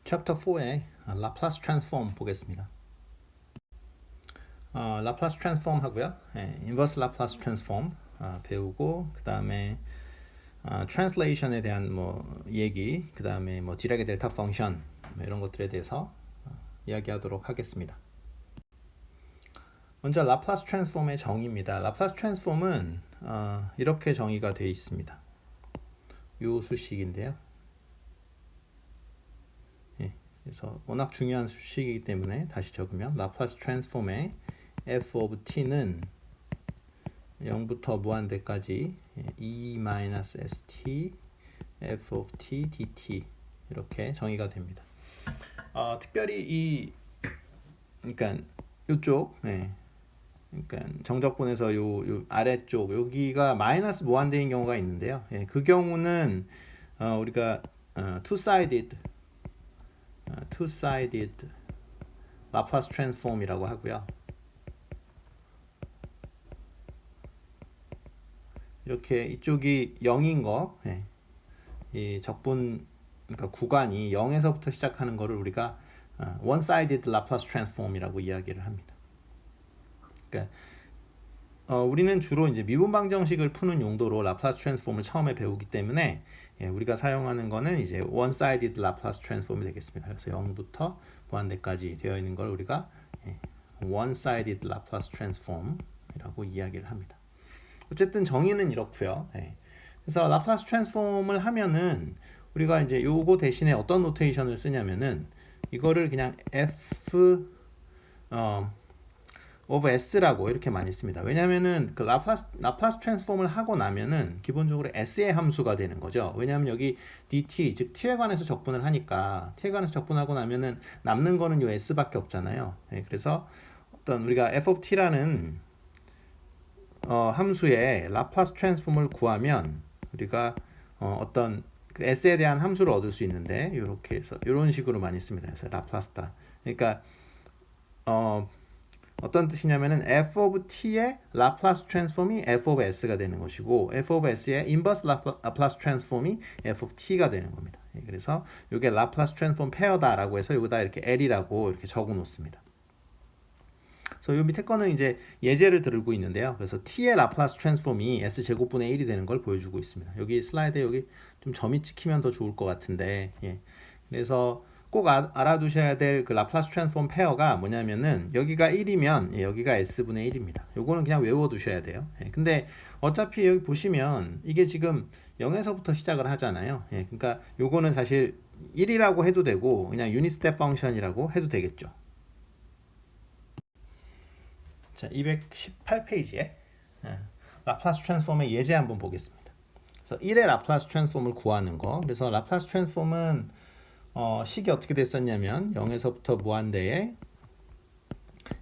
챕터 4의 라플라스 트랜스폼 보겠습니다. 라플라스 트랜스폼 하고요. 인버스 라플라스 트랜스폼 배우고 그 다음에 트랜슬레이션에 대한 얘기, 그 다음에 디라그 델타 펑션 이런 것들에 대해서 이야기하도록 하겠습니다. 먼저 라플라스 트랜스폼의 정의입니다. 라플라스 트랜스폼은 이렇게 정의가 되어 있습니다. 요 수식인데요. 그래서 워낙 중요한 수식이기 때문에 다시 적으면 라플라스 트랜스폼의 f of t는 0부터 무한대까지 e-st f of t dt 이렇게 정의가 됩니다. 특별히 그러니까 이쪽, 그러니까 정적분에서 요 아래쪽 여기가 마이너스 무한대인 경우가 있는데요. 그 경우는 우리가 two-sided 라플라스 트랜스폼이라고 하고요. 이렇게 이쪽이 0인 거, 이 적분 그러니까 구간이 0에서부터 시작하는 거를 우리가 one-sided 라플라스 트랜스폼이라고 이야기를 합니다. 그러니까 우리는 주로 이제 미분 방정식을 푸는 용도로 라플라스 트랜스폼을 처음에 배우기 때문에 우리가 사용하는 거는 이제 one-sided 라플라스 트랜스폼이 되겠습니다. 그래서 0부터 무한대까지 되어 있는 걸 우리가 one-sided 라플라스 트랜스폼이라고 이야기를 합니다. 어쨌든 정의는 이렇고요. 그래서 라플라스 트랜스폼을 하면은 우리가 이제 요거 대신에 어떤 노테이션을 쓰냐면은 이거를 그냥 f of s라고 이렇게 많이 씁니다. 왜냐면은 그 라플라스 트랜스폼을 하고 나면은 기본적으로 s의 함수가 되는 거죠. 왜냐면 여기 dt 즉 t에 관해서 적분을 하니까 t에 관해서 적분하고 나면은 남는 거는 요 s밖에 없잖아요. 그래서 어떤 우리가 f of t라는 함수의 라플라스 트랜스폼을 구하면 우리가 어떤 그 s에 대한 함수를 얻을 수 있는데 이렇게 해서 이런 식으로 많이 씁니다. 그래서 라플라스다. 그러니까 어떤 뜻이냐면은 f of t의 라플라스 트랜스폼이 f of s가 되는 것이고 f of s의 인버스 라플라스 트랜스폼이 f of t가 되는 겁니다. 그래서 이게 라플라스 트랜스폼 페어다라고 해서 여기다 이렇게 L이라고 이렇게 적어 놓습니다. 그래서 이 밑에 거는 이제 예제를 들고 있는데요. 그래서 t의 라플라스 트랜스폼이 s 제곱분의 1이 되는 걸 보여주고 있습니다. 여기 슬라이드에 여기 좀 점이 찍히면 더 좋을 것 같은데, 그래서 꼭 알아두셔야 될 그 라플라스 트랜스폼 페어가 뭐냐면은 여기가 1이면 여기가 s분의 1입니다. 요거는 그냥 외워두셔야 돼요. 근데 어차피 여기 보시면 이게 지금 0에서부터 시작을 하잖아요. 그러니까 요거는 사실 1이라고 해도 되고 그냥 유닛 스텝 펑션이라고 해도 되겠죠. 자, 218페이지에 라플라스 트랜스폼의 예제 한번 보겠습니다. 그래서 1의 라플라스 트랜스폼을 구하는 거. 그래서 라플라스 트랜스폼은 식이 어떻게 됐었냐면 0에서부터 무한대에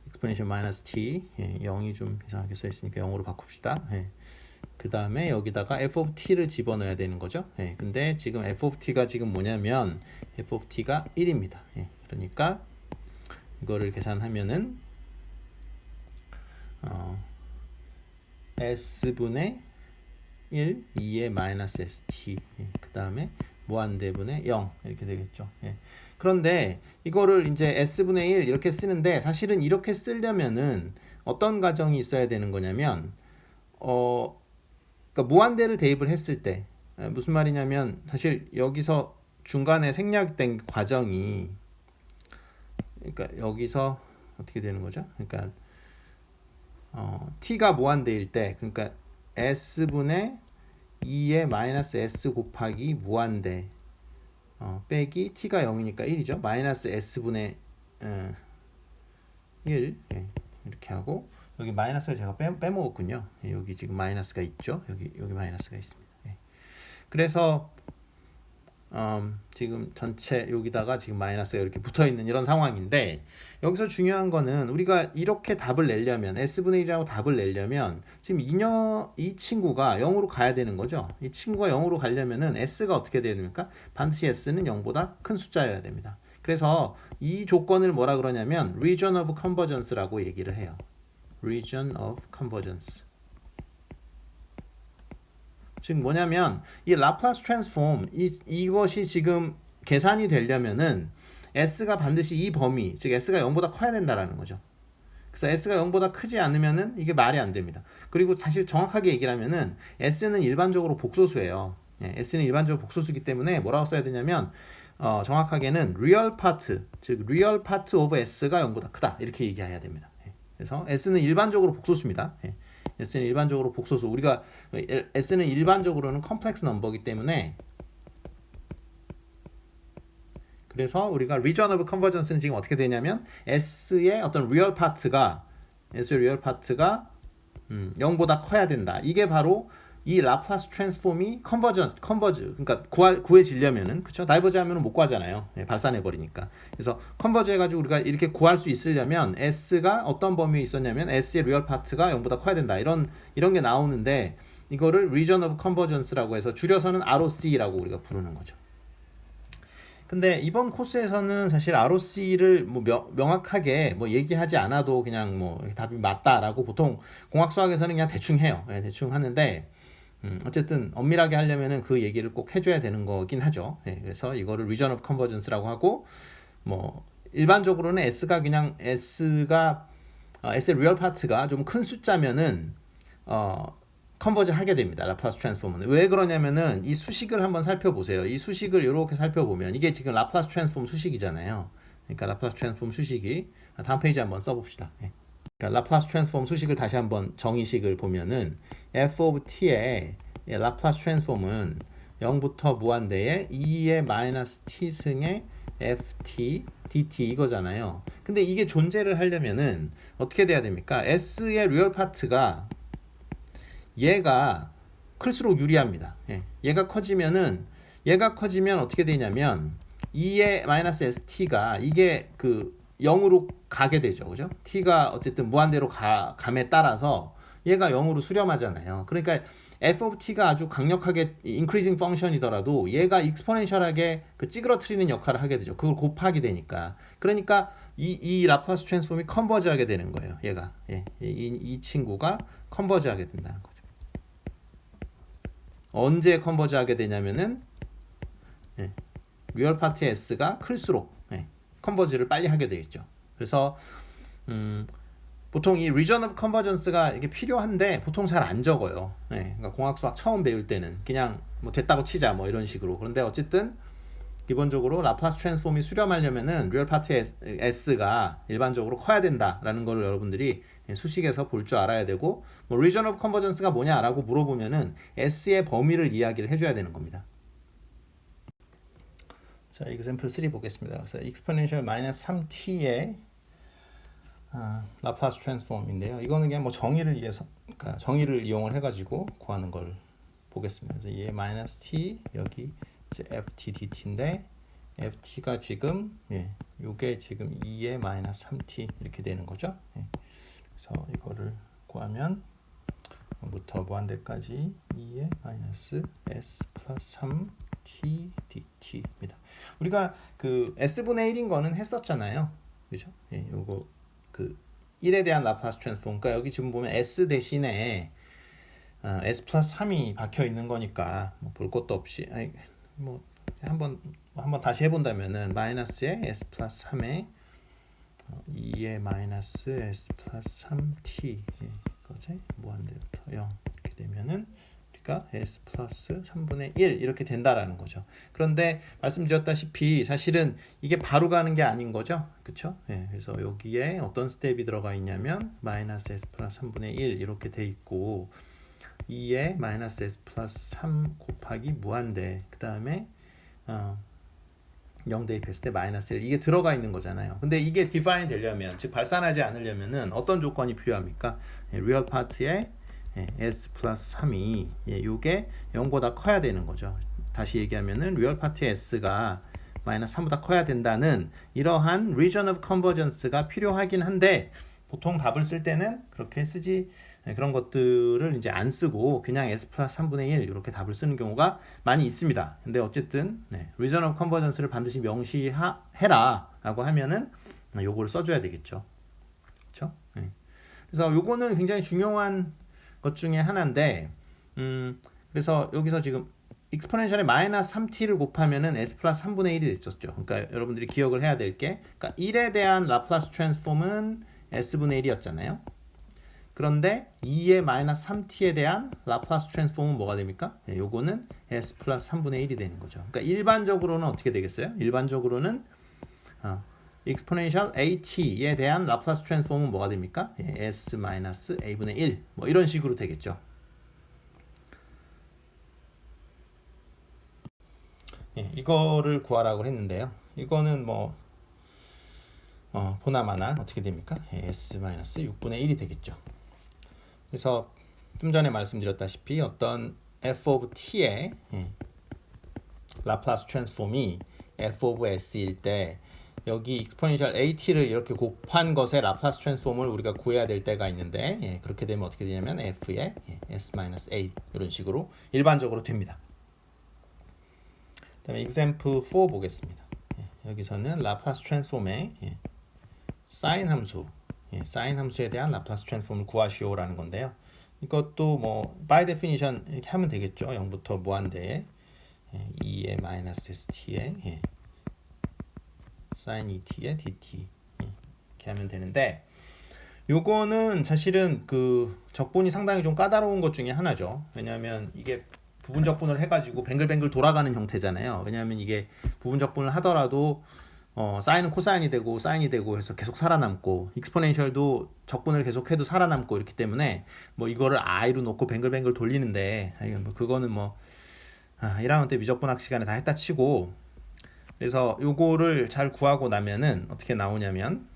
exponential minus t 0이 좀 이상하게 써 있으니까 0으로 바꿉시다. 그 다음에 여기다가 f of t를 집어넣어야 되는 거죠. 근데 지금 f of t가 지금 뭐냐면 f of t가 1입니다. 그러니까 이거를 계산하면은 s분의 1, 2의 마이너스 st 그 다음에 무한대분의 0 이렇게 되겠죠. 그런데 이거를 이제 s분의 1 이렇게 쓰는데 사실은 이렇게 쓰려면은 어떤 과정이 있어야 되는 거냐면 그러니까 무한대를 대입을 했을 때 무슨 말이냐면 사실 여기서 중간에 생략된 과정이 그러니까 여기서 어떻게 되는 거죠? 그러니까 t가 무한대일 때 그러니까 s분의 2의 마이너스 s 곱하기 무한대 빼기 t가 0이니까 1이죠. 마이너스 s분의 1 이렇게 하고 여기 마이너스를 제가 빼먹었군요. 여기 지금 마이너스가 있죠. 여기 마이너스가 있습니다. 그래서 지금 전체 여기다가 지금 마이너스가 이렇게 붙어있는 이런 상황인데 여기서 중요한 거는 우리가 이렇게 답을 내려면 s분의 1이라고 답을 내려면 지금 이 친구가 0으로 가야 되는 거죠. 이 친구가 0으로 가려면은 s가 어떻게 돼야 됩니까? 반드시 s는 0보다 큰 숫자여야 됩니다. 그래서 이 조건을 뭐라 그러냐면 region of convergence라고 얘기를 해요. region of convergence. 지금 뭐냐면 이 라플라스 트랜스폼 이것이 지금 계산이 되려면은 S가 반드시 이 범위, 즉 S가 0보다 커야 된다라는 거죠. 그래서 S가 0보다 크지 않으면은 이게 말이 안 됩니다. 그리고 사실 정확하게 얘기를 하면은 S는 일반적으로 복소수예요. S는 일반적으로 복소수이기 때문에 뭐라고 써야 되냐면 정확하게는 real part, 즉 real part of S가 0보다 크다 이렇게 얘기해야 됩니다. 그래서 S는 일반적으로 복소수입니다. S는 일반적으로 복소수. 우리가 S는 일반적으로는 컴플렉스 넘버이기 때문에 그래서 우리가 region of convergence는 지금 어떻게 되냐면 S의 어떤 real part가 0보다 커야 된다. 이게 바로 이 라플라스 트랜스폼이 컨버지 그러니까 구해지려면은 그쵸? 다이버지 하면은 못 구하잖아요. 발산해 버리니까. 그래서 컨버지 해가지고 우리가 이렇게 구할 수 있으려면 S가 어떤 범위에 있었냐면 S의 리얼 파트가 0보다 커야 된다. 이런 게 나오는데 이거를 region of convergence라고 해서 줄여서는 ROC라고 우리가 부르는 거죠. 근데 이번 코스에서는 사실 ROC를 뭐 명확하게 뭐 얘기하지 않아도 그냥 뭐 답이 맞다라고 보통 공학 수학에서는 그냥 대충 해요. 대충 하는데 어쨌든 엄밀하게 하려면은 그 얘기를 꼭 해줘야 되는 거긴 하죠. 그래서 이거를 region of convergence라고 하고 뭐 일반적으로는 S의 리얼 파트가 좀 큰 숫자면은 컨버지 하게 됩니다. 라플라스 트랜스폼은. 왜 그러냐면은 이 수식을 한번 살펴보세요. 이 수식을 이렇게 살펴보면 이게 지금 라플라스 트랜스폼 수식이잖아요. 그러니까 라플라스 트랜스폼 수식이 다음 페이지 한번 써봅시다. 그러니까 라플라스 트랜스폼 수식을 다시 한번 정의식을 보면은 f of t의 라플라스 트랜스폼은 0부터 무한대에 2의 마이너스 t 승의 ft dt 이거잖아요. 근데 이게 존재를 하려면은 어떻게 돼야 됩니까? S의 리얼 파트가 얘가 클수록 유리합니다. 얘가 커지면 어떻게 되냐면 2의 마이너스 st가 이게 그 0으로 가게 되죠. 그죠? t가 어쨌든 무한대로 감에 따라서 얘가 0으로 수렴하잖아요. 그러니까 f of t가 아주 강력하게 increasing function이더라도 얘가 exponential하게 그 찌그러트리는 역할을 하게 되죠. 그걸 곱하게 되니까. 그러니까 이 라플라스 트랜스폼이 컨버지하게 되는 거예요. 얘가 이 친구가 컨버지하게 된다는 거죠. 언제 컨버지하게 되냐면은 리얼 파트 S가 클수록 컨버지를 빨리 하게 되겠죠. 그래서 보통 이 region of convergence가 이게 필요한데 보통 잘 안 적어요. 그러니까 공학 수학 처음 배울 때는 그냥 뭐 됐다고 치자 뭐 이런 식으로. 그런데 어쨌든 기본적으로 라플라스 트랜스폼이 수렴하려면은 리얼 파트 S가 일반적으로 커야 된다라는 걸 여러분들이 수식에서 볼 줄 알아야 되고 뭐 region of convergence가 뭐냐라고 물어보면은 S의 범위를 이야기를 해줘야 되는 겁니다. 자, example 3 보겠습니다. 그래서 exponential 마이너스 3t의 라플라스 트랜스폼인데요. 이거는 그냥 뭐 정의를 이용을 해가지고 구하는 걸 보겠습니다. 그래서 얘 마이너스 t 여기 이제 ft dt인데 ft가 지금 요게 지금 2의 마이너스 3t 이렇게 되는 거죠. 그래서 이거를 구하면 0부터 무한대까지 2의 마이너스 s 플러스 3t dt입니다. 우리가 그 s분의 1인 거는 했었잖아요. 그죠? 요거 그 1에 대한 라플라스 트랜스폼. 그러니까 여기 지금 보면 s 대신에 s 플러스 3이 박혀 있는 거니까 뭐 볼 것도 없이 뭐 한번 다시 해본다면은 마이너스에 s 플러스 3에 2의 마이너스 s 플러스 3t 이것에 무한대부터 0 이렇게 되면은 우리가 s 플러스 3분의 1 이렇게 된다라는 거죠. 그런데 말씀드렸다시피 사실은 이게 바로 가는 게 아닌 거죠. 그쵸? 그래서 여기에 어떤 스텝이 들어가 있냐면 마이너스 s 플러스 3분의 1 이렇게 돼 있고 2에 마이너스 s 플러스 3 곱하기 무한대 그 다음에 0 대입했을 때 마이너스 1 이게 들어가 있는 거잖아요. 근데 이게 define 되려면 즉 발산하지 않으려면은 어떤 조건이 필요합니까? real part의 s 플러스 3이 이게 0보다 커야 되는 거죠. 다시 얘기하면은 real part의 s가 마이너스 3보다 커야 된다는 이러한 region of convergence가 필요하긴 한데 보통 답을 쓸 때는 그렇게 쓰지 그런 것들을 이제 안 쓰고 그냥 s 플러스 3분의 1 이렇게 답을 쓰는 경우가 많이 있습니다. 근데 어쨌든 region of convergence를 반드시 명시해라 라고 하면은 요거를 써줘야 되겠죠. 그렇죠? 그래서 요거는 굉장히 중요한 것 중에 하나인데 그래서 여기서 지금 익스포넨셜에 마이너스 3t를 곱하면은 s 플러스 3분의 1이 됐었죠. 그러니까 여러분들이 기억을 해야 될 게, 그러니까 1에 대한 라플라스 트랜스폼은 s분의 1이었잖아요. 그런데 2의 마이너스 3t에 대한 라플라스 트랜스폼은 뭐가 됩니까? 네, 요거는 s 플러스 3분의 1이 되는 거죠. 그러니까 일반적으로는 어떻게 되겠어요? 일반적으로는 익스포넨셜 at에 대한 라플라스 트랜스폼은 뭐가 됩니까? 예, s 마이너스 a분의 1 뭐 이런 식으로 되겠죠. 예, 이거를 구하라고 했는데요. 이거는 뭐 보나마나 어떻게 됩니까? 예, s 마이너스 6분의 1이 되겠죠. 그래서 좀 전에 말씀드렸다시피 어떤 f of t의 라플라스 트랜스폼이 f of s일 때 여기 익스포넨셜 at를 이렇게 곱한 것의 라플라스 트랜스폼을 우리가 구해야 될 때가 있는데, 그렇게 되면 어떻게 되냐면 f의 s-a 이런 식으로 일반적으로 됩니다. 그 다음에 example 4 보겠습니다. 여기서는 라플라스 트랜스폼의 사인 함수, 사인 함수에 대한 라플라스 트랜스폼을 구하시오라는 건데요. 이것도 뭐 by definition 이렇게 하면 되겠죠. 0부터 무한대에 2의 마이너스 st에 sin 2t의 dt 이렇게 하면 되는데, 요거는 사실은 그 적분이 상당히 좀 까다로운 것 중에 하나죠. 왜냐하면 이게 부분 적분을 해가지고 뱅글뱅글 돌아가는 형태잖아요. 왜냐하면 이게 부분 적분을 하더라도 사인은 코사인이 되고 사인이 되고 해서 계속 살아남고, 익스포넨셜도 적분을 계속해도 살아남고, 이렇기 때문에 뭐 이거를 i로 놓고 뱅글뱅글 돌리는데, 그거는 뭐 1학년 때 미적분학 시간에 다 했다 치고, 그래서 요거를 잘 구하고 나면은 어떻게 나오냐면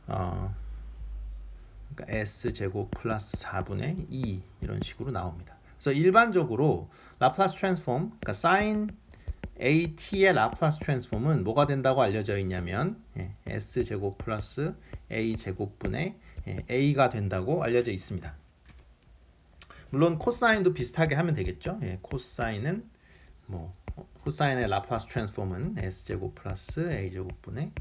그러니까 s제곱 플러스 4분의 2 이런 식으로 나옵니다. 그래서 일반적으로 라플라스 트랜스폼, 그러니까 sin at의 라플라스 트랜스폼은 뭐가 된다고 알려져 있냐면 s제곱 플러스 a제곱분의 a가 된다고 알려져 있습니다. 물론 코사인도 비슷하게 하면 되겠죠. 코사인은 뭐 코사인의 라플라스 트랜스폼은 s제곱 플러스 a제곱분의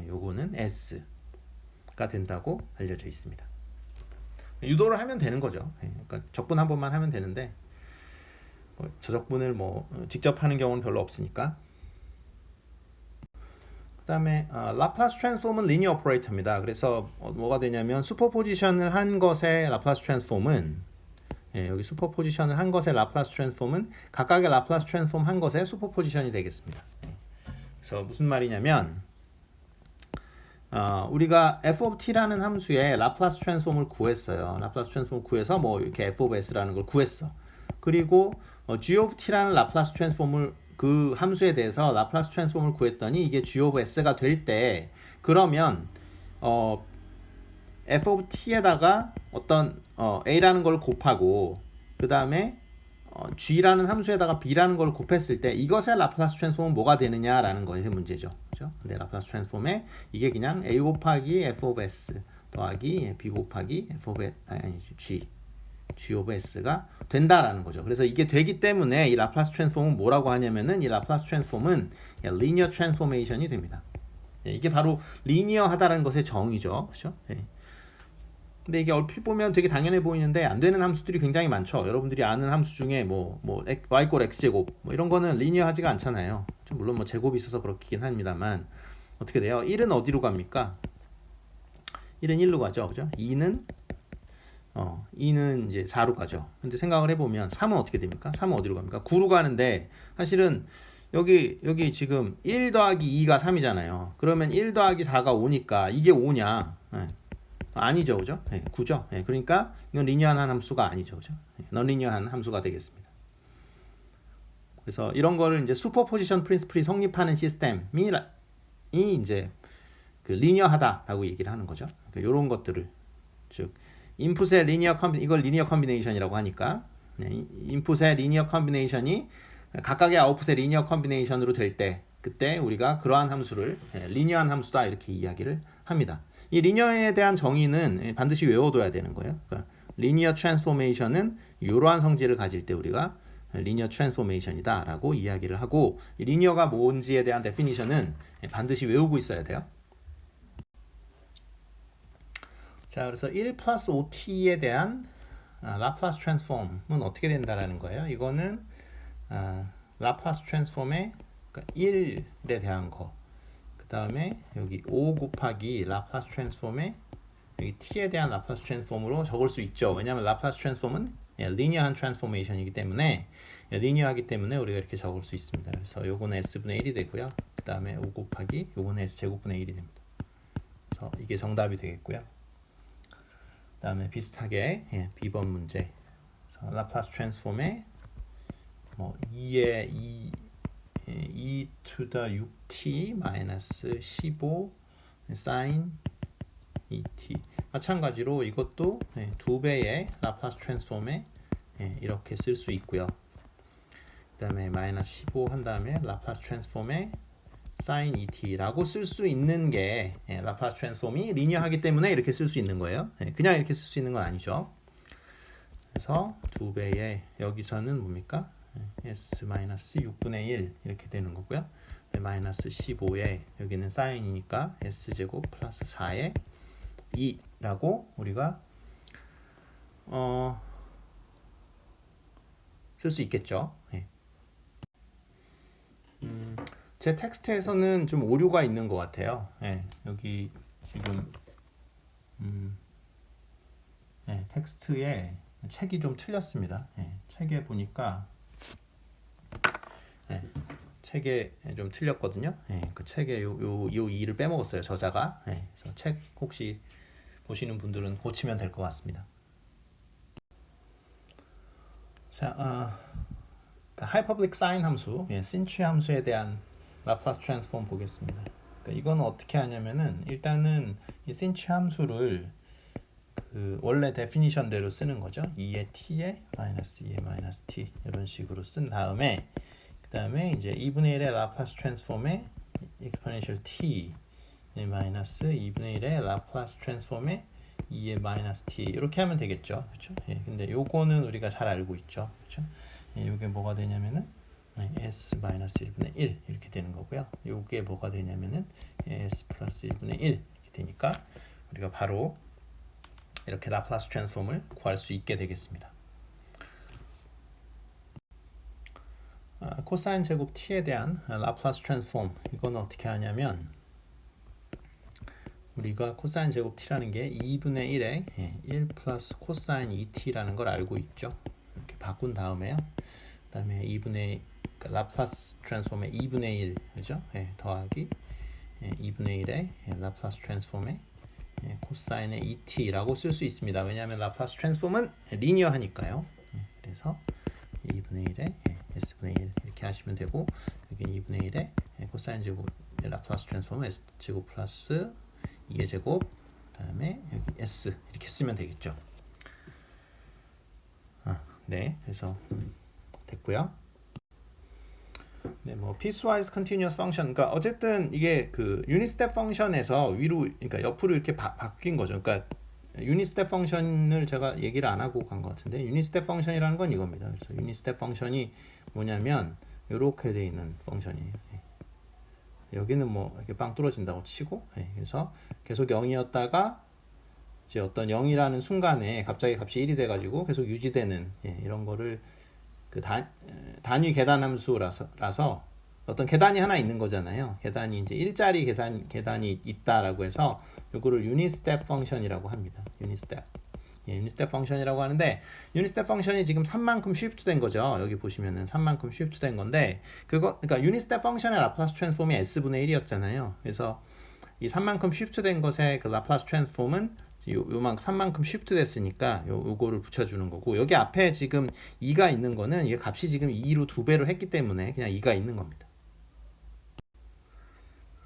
요거는 s가 된다고 알려져 있습니다. 유도를 하면 되는 거죠. 그러니까 적분 한 번만 하면 되는데 저적분을 뭐 직접 하는 경우는 별로 없으니까. 그 다음에 라플라스 트랜스폼은 리니어 오퍼레이터입니다. 그래서 뭐가 되냐면 슈퍼포지션을 한 것의 라플라스 트랜스폼은 여기 슈퍼포지션을 한 것의 라플라스 트랜스폼은 각각의 라플라스 트랜스폼 한 것의 슈퍼포지션이 되겠습니다. 그래서 무슨 말이냐면 우리가 f of t라는 함수의 라플라스 트랜스폼을 구했어요. 라플라스 트랜스폼을 구해서 뭐 이렇게 f of s라는 걸 구했어. 그리고 g of t라는 라플라스 트랜스폼을 그 함수에 대해서 라플라스 트랜스폼을 구했더니 이게 g of s가 될 때, 그러면 f of t에다가 어떤 a라는 걸 곱하고 그 다음에 g라는 함수에다가 b라는 걸 곱했을 때 이것의 라플라스 트랜스폼은 뭐가 되느냐라는 것이 문제죠. 그렇죠? 근데 라플라스 트랜스폼에 이게 그냥 a 곱하기 f of s 더하기 b 곱하기 f of g of s가 된다라는 거죠. 그래서 이게 되기 때문에 이 라플라스 트랜스폼은 뭐라고 하냐면은, 이 라플라스 트랜스폼은 리니어 트랜스포메이션이 됩니다. 이게 바로 리니어하다라는 것의 정의죠. 그렇죠? 근데 이게 얼핏 보면 되게 당연해 보이는데 안 되는 함수들이 굉장히 많죠. 여러분들이 아는 함수 중에 뭐 y 꼴 x제곱 뭐 이런 거는 리니어하지가 않잖아요. 물론 뭐 제곱이 있어서 그렇긴 합니다만, 어떻게 돼요? 1은 어디로 갑니까? 1은 1로 가죠. 그죠? 2는 이제 4로 가죠. 근데 생각을 해보면 3은 어떻게 됩니까? 3은 어디로 갑니까? 9로 가는데, 사실은 여기 지금 1 더하기 2가 3이잖아요. 그러면 1 더하기 4가 5니까 이게 5냐? 아니죠. 그죠? 9죠. 그러니까 이건 리니어한 함수가 아니죠. 그죠? 넌리니어한 함수가 되겠습니다. 그래서 이런 거를 이제 슈퍼포지션 프린시플이 성립하는 시스템이 이제 그 리니어하다라고 얘기를 하는 거죠. 그러니까 이런 것들을, 즉 인풋의 이걸 리니어 컴비네이션이라고 하니까, 인풋의 리니어 컴비네이션이 각각의 아웃풋의 리니어 컴비네이션으로 될 때, 그때 우리가 그러한 함수를 리니어한 함수다 이렇게 이야기를 합니다. 이 리니어에 대한 정의는 반드시 외워둬야 되는 거예요. 그러니까 리니어 트랜스포메이션은 이러한 성질을 가질 때 우리가 리니어 트랜스포메이션이다 라고 이야기를 하고, 이 리니어가 뭔지에 대한 데피니션은 반드시 외우고 있어야 돼요. 자, 그래서 1 플러스 5t에 대한 라플라스 트랜스폼은 어떻게 된다라는 거예요. 이거는 라플라스 트랜스폼의 그러니까 1에 대한 거. 그 다음에 여기 5 곱하기 라플라스 트랜스폼의 여기 t에 대한 라플라스 트랜스폼으로 적을 수 있죠. 왜냐하면 라플라스 트랜스폼은 리니어한 트랜스포메이션이기 때문에 리니어하기 때문에 우리가 이렇게 적을 수 있습니다. 그래서 요거는 s분의 1이 되고요. 그 다음에 5 곱하기 요거는 s제곱분의 1이 됩니다. 그래서 이게 정답이 되겠고요. 그 다음에 비슷하게 B번 문제 라플라스 트랜스폼의 뭐 2의 2 to the 6t 마이너스 15 sin 2t 마찬가지로 이것도 2배의 라플라스 트랜스폼에 이렇게 쓸 수 있고요. 그 다음에 마이너스 15 한 다음에 라플라스 트랜스폼에 sin 2t라고 쓸 수 있는 게 라플라스 트랜스폼이 리니어하기 때문에 이렇게 쓸 수 있는 거예요. 그냥 이렇게 쓸 수 있는 건 아니죠. 그래서 2배의 여기서는 뭡니까? s-6분의 1 이렇게 되는 거고요. 마이너스 15에 여기는 사인이니까 s제곱 플러스 4에 2라고 우리가 쓸 수 있겠죠. 제 텍스트에서는 좀 오류가 있는 것 같아요. 여기 지금 텍스트에 책이 좀 틀렸습니다. 책에 보니까 책에 좀 틀렸거든요. 그 책에 요 2를 빼먹었어요. 저자가. 그래서 책 혹시 보시는 분들은 고치면 될 것 같습니다. 자, 하이퍼블릭 사인 함수, 신취 함수에 대한 라플라스 트랜스폼 보겠습니다. 그러니까 이건 어떻게 하냐면은 일단은 이 신취 함수를 그 원래 데피니션대로 쓰는 거죠. 2의 t에 마이너스 2의 마이너스 t 이런 식으로 쓴 다음에 그 다음에 이제 2분의 1의 라플라스 트랜스폼의 exponential t 마이너스 2분의 1의 라플라스 트랜스폼의 2의 마이너스 t 이렇게 하면 되겠죠. 그렇죠? 근데 요거는 우리가 잘 알고 있죠. 그렇죠? 요게 뭐가 되냐면은 s 마이너스 1분의 1 이렇게 되는 거고요. 요게 뭐가 되냐면은 s 플러스 1분의 1 이렇게 되니까 우리가 바로 이렇게 라플라스 트랜스폼을 구할 수 있게 되겠습니다. 코사인 제곱 t에 대한 라플라스 트랜스폼 이거는 어떻게 하냐면 우리가 코사인 제곱 t라는 게 2분의 1에 1 플러스 코사인 2t라는 걸 알고 있죠. 이렇게 바꾼 다음에요. 그 다음에 2분의 그러니까 라플라스 트랜스폼의 2분의 1 그죠? 더하기 2분의 1의 라플라스 트랜스폼의 코사인의 2t라고 쓸 수 있습니다. 왜냐하면 라플라스 트랜스폼은 리니어하니까요. 그래서 2분의 1에 s분의 1 이렇게 하시면 되고 여기 2분의 1에 코사인 제곱 라플라스 트랜스폼은 s제곱 플러스 2의 제곱 그다음에 여기 s 이렇게 쓰면 되겠죠. 네, 그래서 됐고요. 네, 뭐 piecewise continuous function. 그러니까 어쨌든 이게 그 유닛 스텝 펑션에서 위로 그러니까 옆으로 이렇게 바뀐 거죠. 그러니까 유닛 스텝 펑션을 제가 얘기를 안 하고 간 것 같은데 유닛 스텝 펑션이라는 건 이겁니다. 그래서 유닛 스텝 펑션이 뭐냐면 이렇게 돼 있는 펑션이에요. 여기는 뭐 이렇게 빵 뚫어진다고 치고 그래서 계속 0이었다가 이제 어떤 0이라는 순간에 갑자기 값이 1이 돼 가지고 계속 유지되는 이런 거를 그 단위 계단 함수라서 어떤 계단이 하나 있는 거잖아요. 계단이 이제 일자리 계단이 있다라고 해서 이거를 유닛 스텝 펑션이라고 합니다. 유닛 스텝. 유닛 스텝 펑션이라고 하는데 유닛 스텝 펑션이 지금 3만큼 쉬프트 된 거죠. 여기 보시면은 3만큼 쉬프트 된 건데 그러니까 유닛 스텝 펑션의 라플라스 트랜스폼이 s분의 1이었잖아요. 그래서 이 3만큼 쉬프트 된 것의 그 라플라스 트랜스폼은 요만큼 3만큼 쉬프트 됐으니까 요거를 붙여주는 거고 여기 앞에 지금 2가 있는 거는 이 값이 지금 2로 2배로 했기 때문에 그냥 2가 있는 겁니다.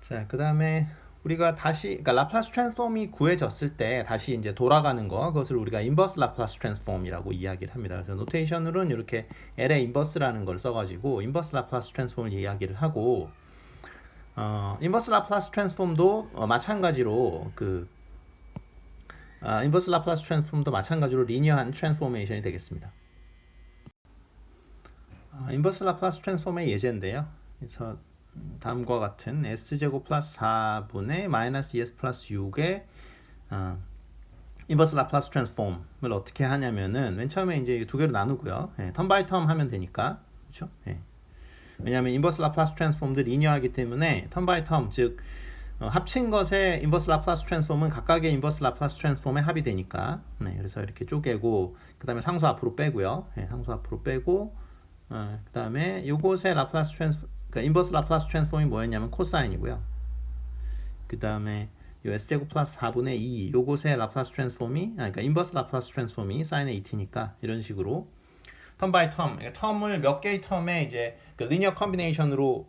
자, 그 다음에 우리가 다시 그러니까 라플라스 트랜스폼이 구해졌을 때 다시 이제 돌아가는 거 그것을 우리가 인버스 라플라스 트랜스폼이라고 이야기를 합니다. 그래서 노테이션으로는 이렇게 L의 인버스라는 걸 써가지고 인버스 라플라스 트랜스폼을 이야기를 하고 인버스 라플라스 트랜스폼도 마찬가지로 인버스 라플라스 트랜스폼도 마찬가지로 리니어한 트랜스포메이션이 되겠습니다. 인버스 라플라스 트랜스폼의 예제인데요. 그래서 다음과 같은 s제곱 플러스 4분의 마이너스 2s 플러스 6의 인버스 라플라스 트랜스폼을 어떻게 하냐면은 맨 처음에 이제 두 개로 나누고요. 텀 바이 텀 하면 되니까. 그렇죠? 왜냐하면 인버스 라플라스 트랜스폼도 리니어하기 때문에 텀 바이 텀, 즉 합친 것의 인버스 라플라스 트랜스폼은 각각의 인버스 라플라스 트랜스폼의 합이 되니까. 그래서 이렇게 쪼개고 그다음에 상수 앞으로 빼고요. 상수 앞으로 빼고 그다음에 요것의 라플라스 트랜스폼, 그러니까 인버스 라플라스 트랜스폼이 뭐였냐면 코사인이고요. 그다음에 요 s제곱 플러스 4분의 2 요것의 라플라스 트랜스폼이 그러니까 인버스 라플라스 트랜스폼이 사인의 2t니까 이런 식으로 텀 바이 텀, 텀을 몇 개의 텀에 이제 그 리니어 컨비네이션으로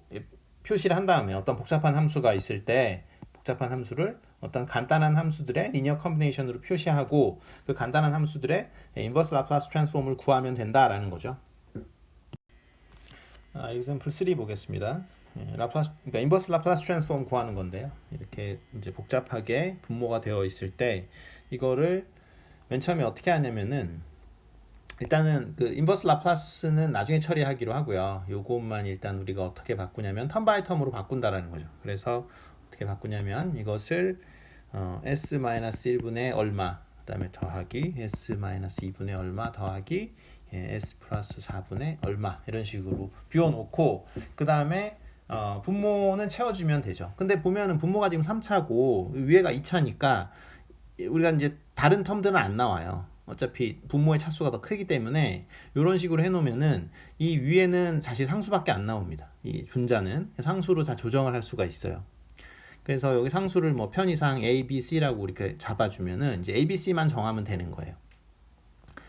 표시를 한 다음에 어떤 복잡한 함수가 있을 때 복잡한 함수를 어떤 간단한 함수들의 리니어 컨비네이션으로 표시하고 그 간단한 함수들의 인버스 라플라스 트랜스폼을 구하면 된다라는 거죠. example 3 보겠습니다. 그러니까 인버스 라플라스 트랜스폼 구하는 건데요. 이렇게 이제 복잡하게 분모가 되어 있을 때 이거를 맨 처음에 어떻게 하냐면은 일단은 그 인버스 라플라스는 나중에 처리하기로 하고요. 요것만 일단 우리가 어떻게 바꾸냐면 텀 바이 텀으로 바꾼다라는 거죠. 그래서 어떻게 바꾸냐면 이것을 s-1분의 얼마 그다음에 더하기 s-2분의 얼마 더하기 s 플러스 4분의 얼마 이런 식으로 비워놓고 그 다음에 분모는 채워주면 되죠. 근데 보면은 분모가 지금 3차고 위에가 2차니까 우리가 이제 다른 텀들은 안 나와요. 어차피 분모의 차수가 더 크기 때문에 이런 식으로 해놓으면은 이 위에는 사실 상수밖에 안 나옵니다. 이 분자는 상수로 다 조정을 할 수가 있어요. 그래서 여기 상수를 뭐 편의상 A, B, C라고 이렇게 잡아주면은 이제 A, B, C만 정하면 되는 거예요.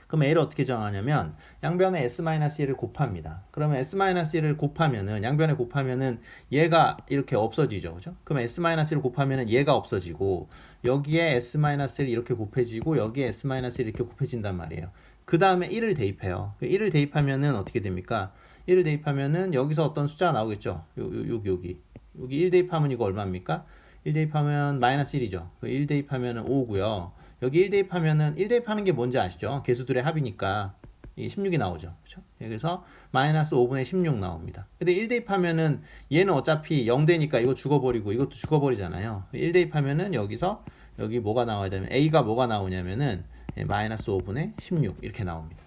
그럼 A를 어떻게 정하냐면 양변에 S-1을 곱합니다. 그러면 S-1을 곱하면은 양변에 곱하면은 얘가 이렇게 없어지죠. 그죠? 그럼 S-1을 곱하면은 얘가 없어지고 여기에 S-1을 이렇게 곱해지고 여기에 S-1을 이렇게 곱해진단 말이에요. 그 다음에 1을 대입해요. 1을 대입하면은 어떻게 됩니까? 1을 대입하면은 여기서 어떤 숫자가 나오겠죠. 여기 1 대입하면 이거 얼마입니까? 1 대입하면 마이너스 1이죠. 1 대입하면은 5고요. 여기 1 대입하면은 1 대입하는 게 뭔지 아시죠? 개수들의 합이니까 이 16이 나오죠. 그렇죠? 그래서 마이너스 5분의 16 나옵니다. 근데 1 대입하면은 얘는 어차피 0 되니까 이거 죽어버리고 이것도 죽어버리잖아요. 1 대입하면은 여기서 여기 뭐가 나와야 되면 A가 뭐가 나오냐면은 마이너스 5분의 16 이렇게 나옵니다.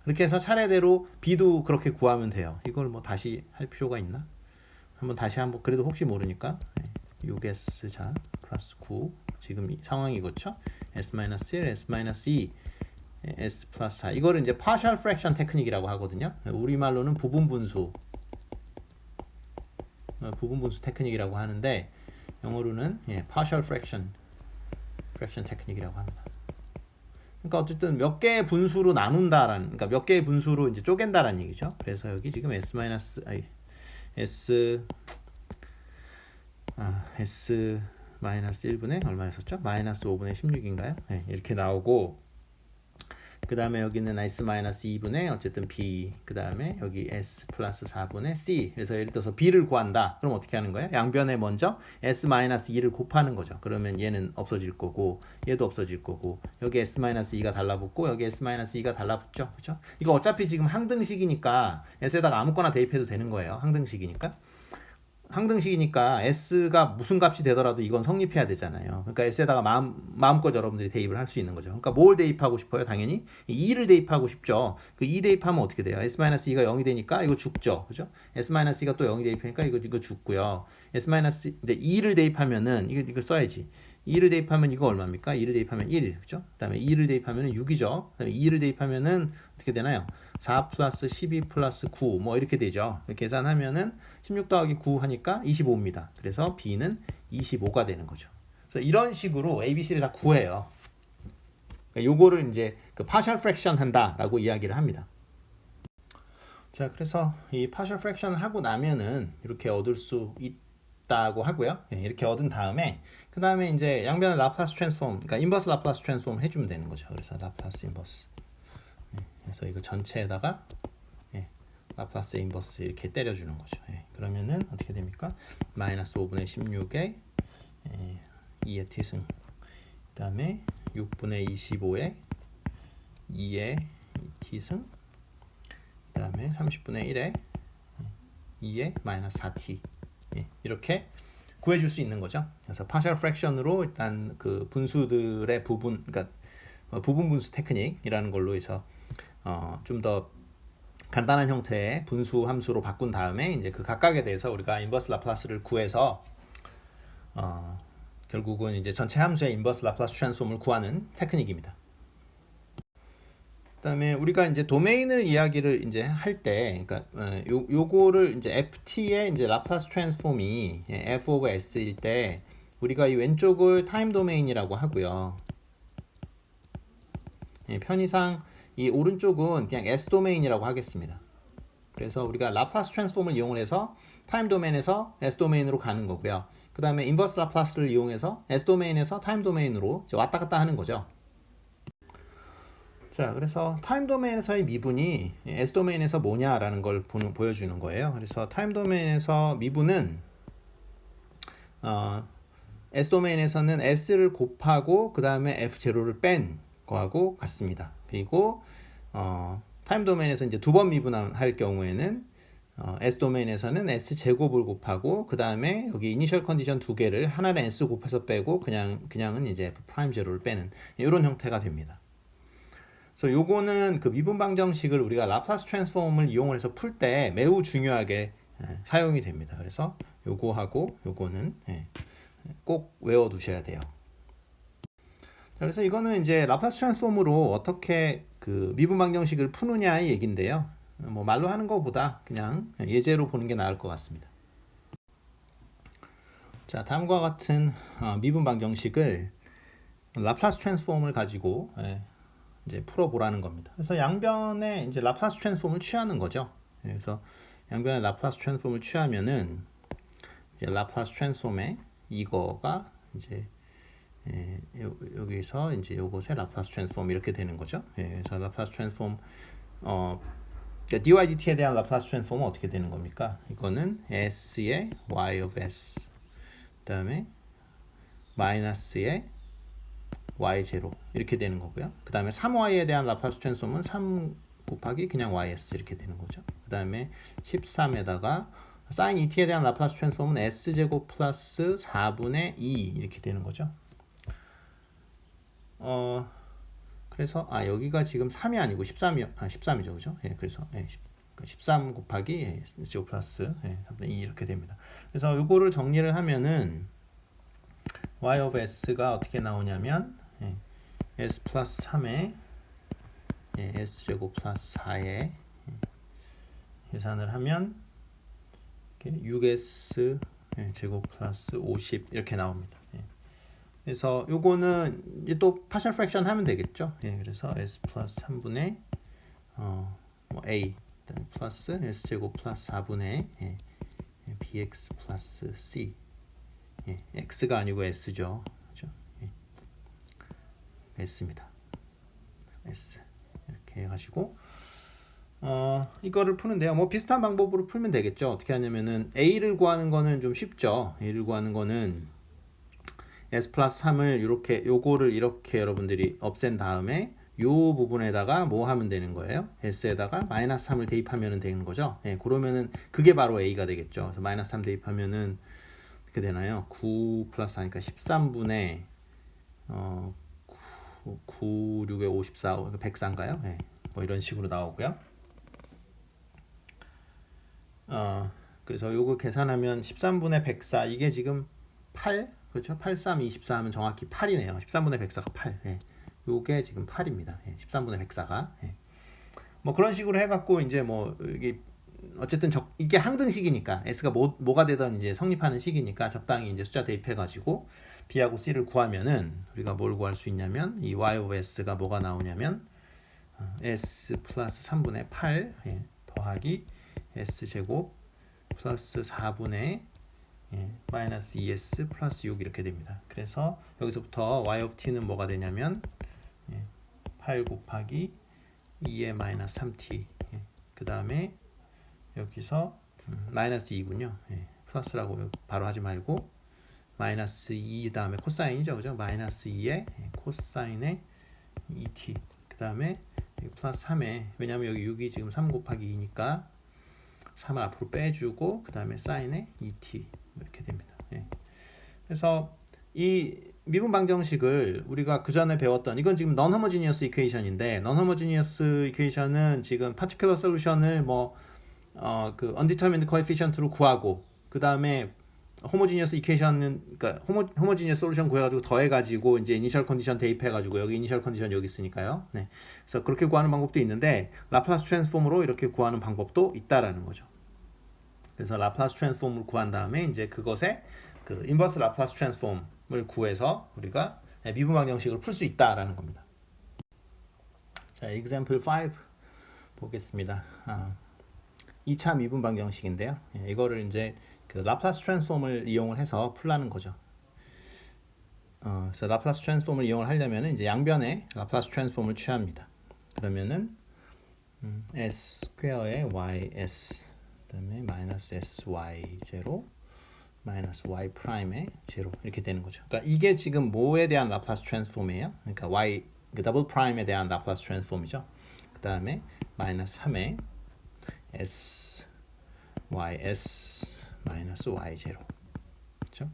그렇게 해서 차례대로 B도 그렇게 구하면 돼요. 이걸 뭐 다시 할 필요가 있나? 다시 한번 그래도 혹시 모르니까 6S 자 플러스 9 지금 상황이 그렇죠? S-1, S-2, S 플러스 4 이거를 이제 partial fraction 테크닉이라고 하거든요. 우리말로는 부분분수 테크닉이라고 하는데 영어로는 partial fraction 테크닉이라고 합니다. 그러니까 어쨌든 몇 개의 분수로 나눈다라는, 그러니까 몇 개의 분수로 이제 쪼갠다라는 얘기죠. 그래서 여기 지금 S-1분의 얼마였었죠? 마이너스 5분의 16인가요? 네, 이렇게 나오고 그 다음에 여기는 S-2분의 어쨌든 B 그 다음에 여기 S 플러스 4분의 C 그래서 예를 들어서 B를 구한다. 그럼 어떻게 하는 거예요? 양변에 먼저 S-2를 곱하는 거죠. 그러면 얘는 없어질 거고 얘도 없어질 거고 여기 S-2가 달라붙고 여기 S-2가 달라붙죠. 그렇죠? 이거 어차피 지금 항등식이니까 S에다가 아무거나 대입해도 되는 거예요. 항등식이니까 S가 무슨 값이 되더라도 이건 성립해야 되잖아요. 그러니까 S에다가 마음껏 여러분들이 대입을 할 수 있는 거죠. 그러니까 뭘 대입하고 싶어요? 당연히 2를 대입하고 싶죠. 그 2 대입하면 어떻게 돼요? S-2가 0이 되니까 이거 죽죠. 그죠? S-2가 또 0이 대입하니까 이거 죽고요. 근데 2를 대입하면은 이거 써야지. 2를 대입하면 이거 얼마입니까? 2를 대입하면 1, 그죠? 그 다음에 2를 대입하면 6이죠. 그 다음에 2를 대입하면은 어떻게 되나요? 4 플러스 12 플러스 9, 뭐 이렇게 되죠. 계산하면은 16 더하기 9 하니까 25입니다. 그래서 B는 25가 되는 거죠. 그래서 이런 식으로 ABC를 다 구해요. 그러니까 요거를 이제 그 partial fraction 한다라고 이야기를 합니다. 자, 그래서 이 partial fraction 하고 나면은 이렇게 얻을 수 있다고 하고요. 이렇게 얻은 다음에 그 다음에 이제 양변의 라플라스 트랜스폼, 그러니까 인버스 라플라스 트랜스폼 해주면 되는 거죠. 그래서 라플라스 인버스. 그래서 이거 전체에다가 라플라스 인버스 이렇게 때려주는 거죠. 그러면은 어떻게 됩니까? 마이너스 5분의 16에 2의 t승, 그 다음에 6분의 25에 2의 t승, 그 다음에 30분의 1에 2의 마이너스 4t 이렇게 구해줄 수 있는 거죠. 그래서 partial fraction으로 일단 그 분수들의 부분, 그러니까 부분 분수 테크닉이라는 걸로 해서 좀 더 간단한 형태의 분수 함수로 바꾼 다음에 이제 그 각각에 대해서 우리가 인버스 라플라스를 구해서 결국은 이제 전체 함수의 인버스 라플라스 트랜스폼을 구하는 테크닉입니다. 그다음에 우리가 이제 도메인을 이야기를 이제 할 때, 그러니까 요거를 이제 ft의 이제 라플라스 트랜스폼이 f 오브 s일 때 우리가 이 왼쪽을 타임 도메인이라고 하고요. 편의상 이 오른쪽은 그냥 s 도메인이라고 하겠습니다. 그래서 우리가 라플라스 트랜스폼을 이용해서 타임 도메인에서 s 도메인으로 가는 거고요. 그다음에 인버스 라플라스를 이용해서 s 도메인에서 타임 도메인으로 왔다 갔다 하는 거죠. 자, 그래서 타임 도메인에서의 미분이 S 도메인에서 뭐냐라는 걸 보여주는 거예요. 그래서 타임 도메인에서 미분은 S 도메인에서는 S를 곱하고 그 다음에 F0를 뺀 거하고 같습니다. 그리고 타임 도메인에서 이제 두 번 미분할 경우에는 S 도메인에서는 S 제곱을 곱하고 그 다음에 여기 이니셜 컨디션 두 개를 하나는 S 곱해서 빼고 그냥은 이제 F 프라임 제로를 빼는 이런 형태가 됩니다. 그래서 요거는 그 미분 방정식을 우리가 라플라스 트랜스폼을 이용해서 풀 때 매우 중요하게 사용이 됩니다. 그래서 요거하고 요거는 꼭 외워 두셔야 돼요. 그래서 이거는 이제 라플라스 트랜스폼으로 어떻게 그 미분 방정식을 푸느냐의 얘기인데요. 뭐 말로 하는 것보다 그냥 예제로 보는 게 나을 것 같습니다. 자, 다음과 같은 미분 방정식을 라플라스 트랜스폼을 가지고 이제 풀어보라는 겁니다. 그래서 양변에 이제 라플라스 트랜스폼을 취하는 거죠. 그래서 양변에 라플라스 트랜스폼을 취하면은 이제 라플라스 트랜스폼에 이거가 이제 여기서 이제 요것의 라플라스 트랜스폼 이렇게 되는 거죠. 그래서 라플라스 트랜스폼 dy dt에 대한 라플라스 트랜스폼은 어떻게 되는 겁니까? 이거는 s의 y of s 그다음에 마이너스의 y0 이렇게 되는 거고요. 그 다음에 3y에 대한 라플라스 트랜스폼은 3 곱하기 그냥 ys 이렇게 되는 거죠. 그 다음에 13에다가 sin et에 대한 라플라스 트랜스폼은 s제곱 플러스 4분의 2 이렇게 되는 거죠. 그래서 여기가 지금 3이 아니고 13이죠. 그죠? 그래서 13 곱하기 s제곱 플러스 3분의 2 이렇게 됩니다. 그래서 이거를 정리를 하면은 y of s가 어떻게 나오냐면 s 플러스 3에 s제곱 플러스 4에 계산을 하면 6s 제곱 플러스 50 이렇게 나옵니다. 그래서 요거는 이제 또 파셜 프랙션 하면 되겠죠. 그래서 s 플러스 3분의 a 플러스 s 제곱 플러스 4분의 bx 플러스 c x가 아니고 s죠. 그렇죠? s입니다. s 이렇게 해가지고 이거를 푸는데요. 뭐 비슷한 방법으로 풀면 되겠죠. 어떻게 하냐면은 a를 구하는 거는 좀 쉽죠. a를 구하는 거는 s 플러스 3을 이렇게 요거를 이렇게 여러분들이 없앤 다음에 요 부분에다가 뭐 하면 되는 거예요? s에다가 마이너스 3을 대입하면 되는 거죠. 그러면은 그게 바로 a가 되겠죠. 그래서 마이너스 3 대입하면은 어떻게 되나요? 9 플러스 하니까 13분의 9, 6에 54, 104인가요? 뭐 이런 식으로 나오고요. 그래서 요거 계산하면 13분의 104 이게 지금 8 그렇죠? 8, 3, 24 하면 정확히 8이네요. 13분의 104가 8. 요게 지금 8입니다. 13분의 104가. 뭐 그런 식으로 해갖고 이제 뭐 이게 어쨌든 이게 항등식이니까 s가 뭐가 되든 이제 성립하는 식이니까 적당히 이제 숫자 대입해가지고 b하고 c를 구하면은 우리가 뭘 구할 수 있냐면 이 y of s가 뭐가 나오냐면 s 플러스 3분의 8 더하기 s 제곱 플러스 4분의 마이너스 2s 플러스 6 이렇게 됩니다. 그래서 여기서부터 y of t는 뭐가 되냐면 8 곱하기 2의 마이너스 3t 그 다음에 여기서 마이너스 2군요. 플러스라고 바로 하지 말고 마이너스 2 다음에 코사인이죠. 그죠? 마이너스 2의 코사인의 2t 그 다음에 플러스 3에 왜냐면 여기 6이 지금 3 곱하기 2니까 3을 앞으로 빼주고 그 다음에 사인의 2t 이렇게 됩니다. 그래서 이 미분 방정식을 우리가 그 전에 배웠던 이건 지금 non homogeneous equation인데 non homogeneous equation은 지금 particular solution을 그 undetermined coefficient로 구하고 그 다음에 homogeneous equation은 그러니까 homogeneous solution 구해가지고 더해가지고 이제 initial condition 대입해가지고 여기 initial condition 여기 있으니까요. 네. 그래서 그렇게 구하는 방법도 있는데 라플라스 트랜스폼으로 이렇게 구하는 방법도 있다라는 거죠. 그래서 라플라스 트랜스폼을 구한 다음에 이제 그것에 그 인버스 라플라스 트랜스폼을 구해서 우리가 미분 방정식을 풀 수 있다라는 겁니다. 자, example 5 보겠습니다. 2차 미분 방정식인데요. 이거를 이제 그 라플라스 트랜스폼을 이용을 해서 풀라는 거죠. 그래서 라플라스 트랜스폼을 이용을 하려면 이제 양변에 라플라스 트랜스폼을 취합니다. 그러면은 s 스퀘어의 ys 그다음에 마이너스 sy 제로 마이너스 y 프라임의 제로 이렇게 되는 거죠. 그러니까 이게 지금 뭐에 대한 라플라스 트랜스폼이에요? 그러니까 y 그 더블 프라임에 대한 라플라스 트랜스폼이죠. 그다음에 마이너스 3의 s ys 마이너스 y 제로 그렇죠?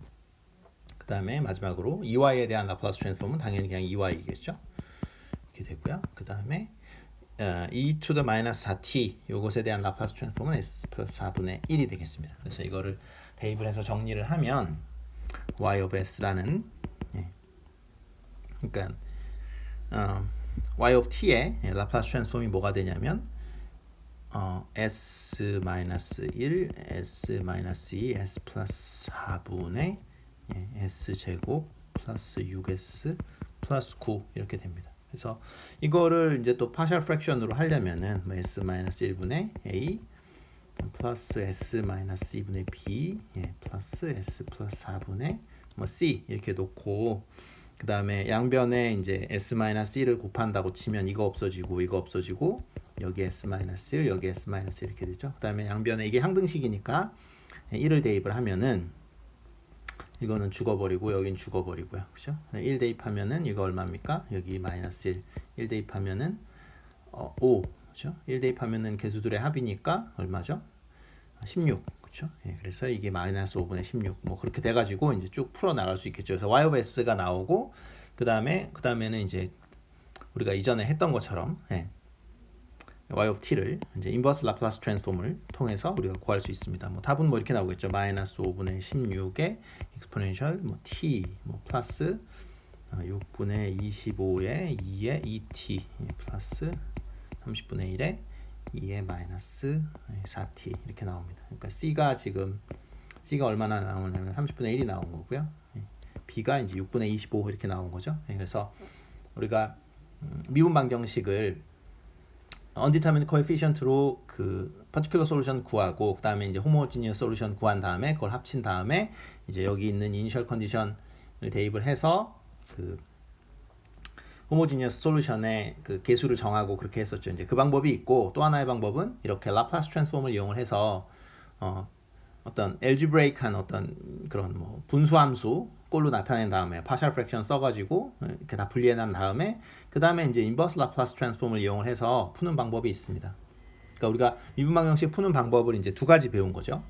그 다음에 마지막으로 2y에 대한 라플라스 트랜스폼은 당연히 그냥 2y이겠죠? 이렇게 되고요. 그 다음에 e to the minus 4t 요것에 대한 라플라스 트랜스폼은 s 플러스 4분의 1이 되겠습니다. 그래서 이거를 대입을 해서 정리를 하면 y of s라는 그러니까 y of t의 라플라스 트랜스폼이 뭐가 되냐면 s-1, s-2, s 플러스 4분의 s제곱 플러스 6s 플러스 9 이렇게 됩니다. 그래서 이거를 이제 또 파셜 프랙션으로 하려면은 s-1분의 a 플러스 s-2분의 b 플러스 s 플러스 4분의 c 이렇게 놓고 그 다음에 양변에 이제 s-1을 곱한다고 치면 이거 없어지고 이거 없어지고 여기 s-1 여기 s-1 이렇게 되죠. 그 다음에 양변에 이게 항등식이니까 1을 대입을 하면은 이거는 죽어버리고 여긴 죽어버리고요. 그렇죠? 1 대입하면은 이거 얼마입니까? 여기 마이너스 1. 1 대입하면은 5. 그렇죠? 1 대입하면은 개수들의 합이니까 얼마죠? 16. 그렇죠? 그래서 이게 마이너스 5분의 16. 뭐 그렇게 돼 가지고 이제 쭉 풀어 나갈 수 있겠죠. 그래서 y of s가 나오고 그다음에는 이제 우리가 이전에 했던 것처럼 y of t를 이제 인버스 라플라스 트랜스폼을 통해서 우리가 구할 수 있습니다. 뭐 답은 뭐 이렇게 나오겠죠. 마이너스 5분의 16의 exponential t 플러스 6분의 25의 2의 2t 플러스 30분의 1의 2의 마이너스 4t 이렇게 나옵니다. 그러니까 c가 얼마나 나오냐면 30분의 1이 나온 거고요. b가 이제 6분의 25 이렇게 나온 거죠. 그래서 우리가 미분 방정식을 undetermined coefficient로 그 particular solution 구하고 그다음에 이제 homogeneous solution 구한 다음에 그걸 합친 다음에 이제 여기 있는 initial condition을 대입을 해서 그 homogeneous solution의 그 개수를 정하고 그렇게 했었죠. 이제 그 방법이 있고 또 하나의 방법은 이렇게 라플라스 트랜스폼을 이용을 해서 어떤 algebraic한 어떤 그런 뭐 분수함수 꼴로 나타낸 다음에 partial fraction 써가지고 이렇게 다 분리해낸 다음에 그 다음에 이제 inverse Laplace transform을 이용을 해서 푸는 방법이 있습니다. 그러니까 우리가 미분 방정식 푸는 방법을 이제 두 가지 배운 거죠.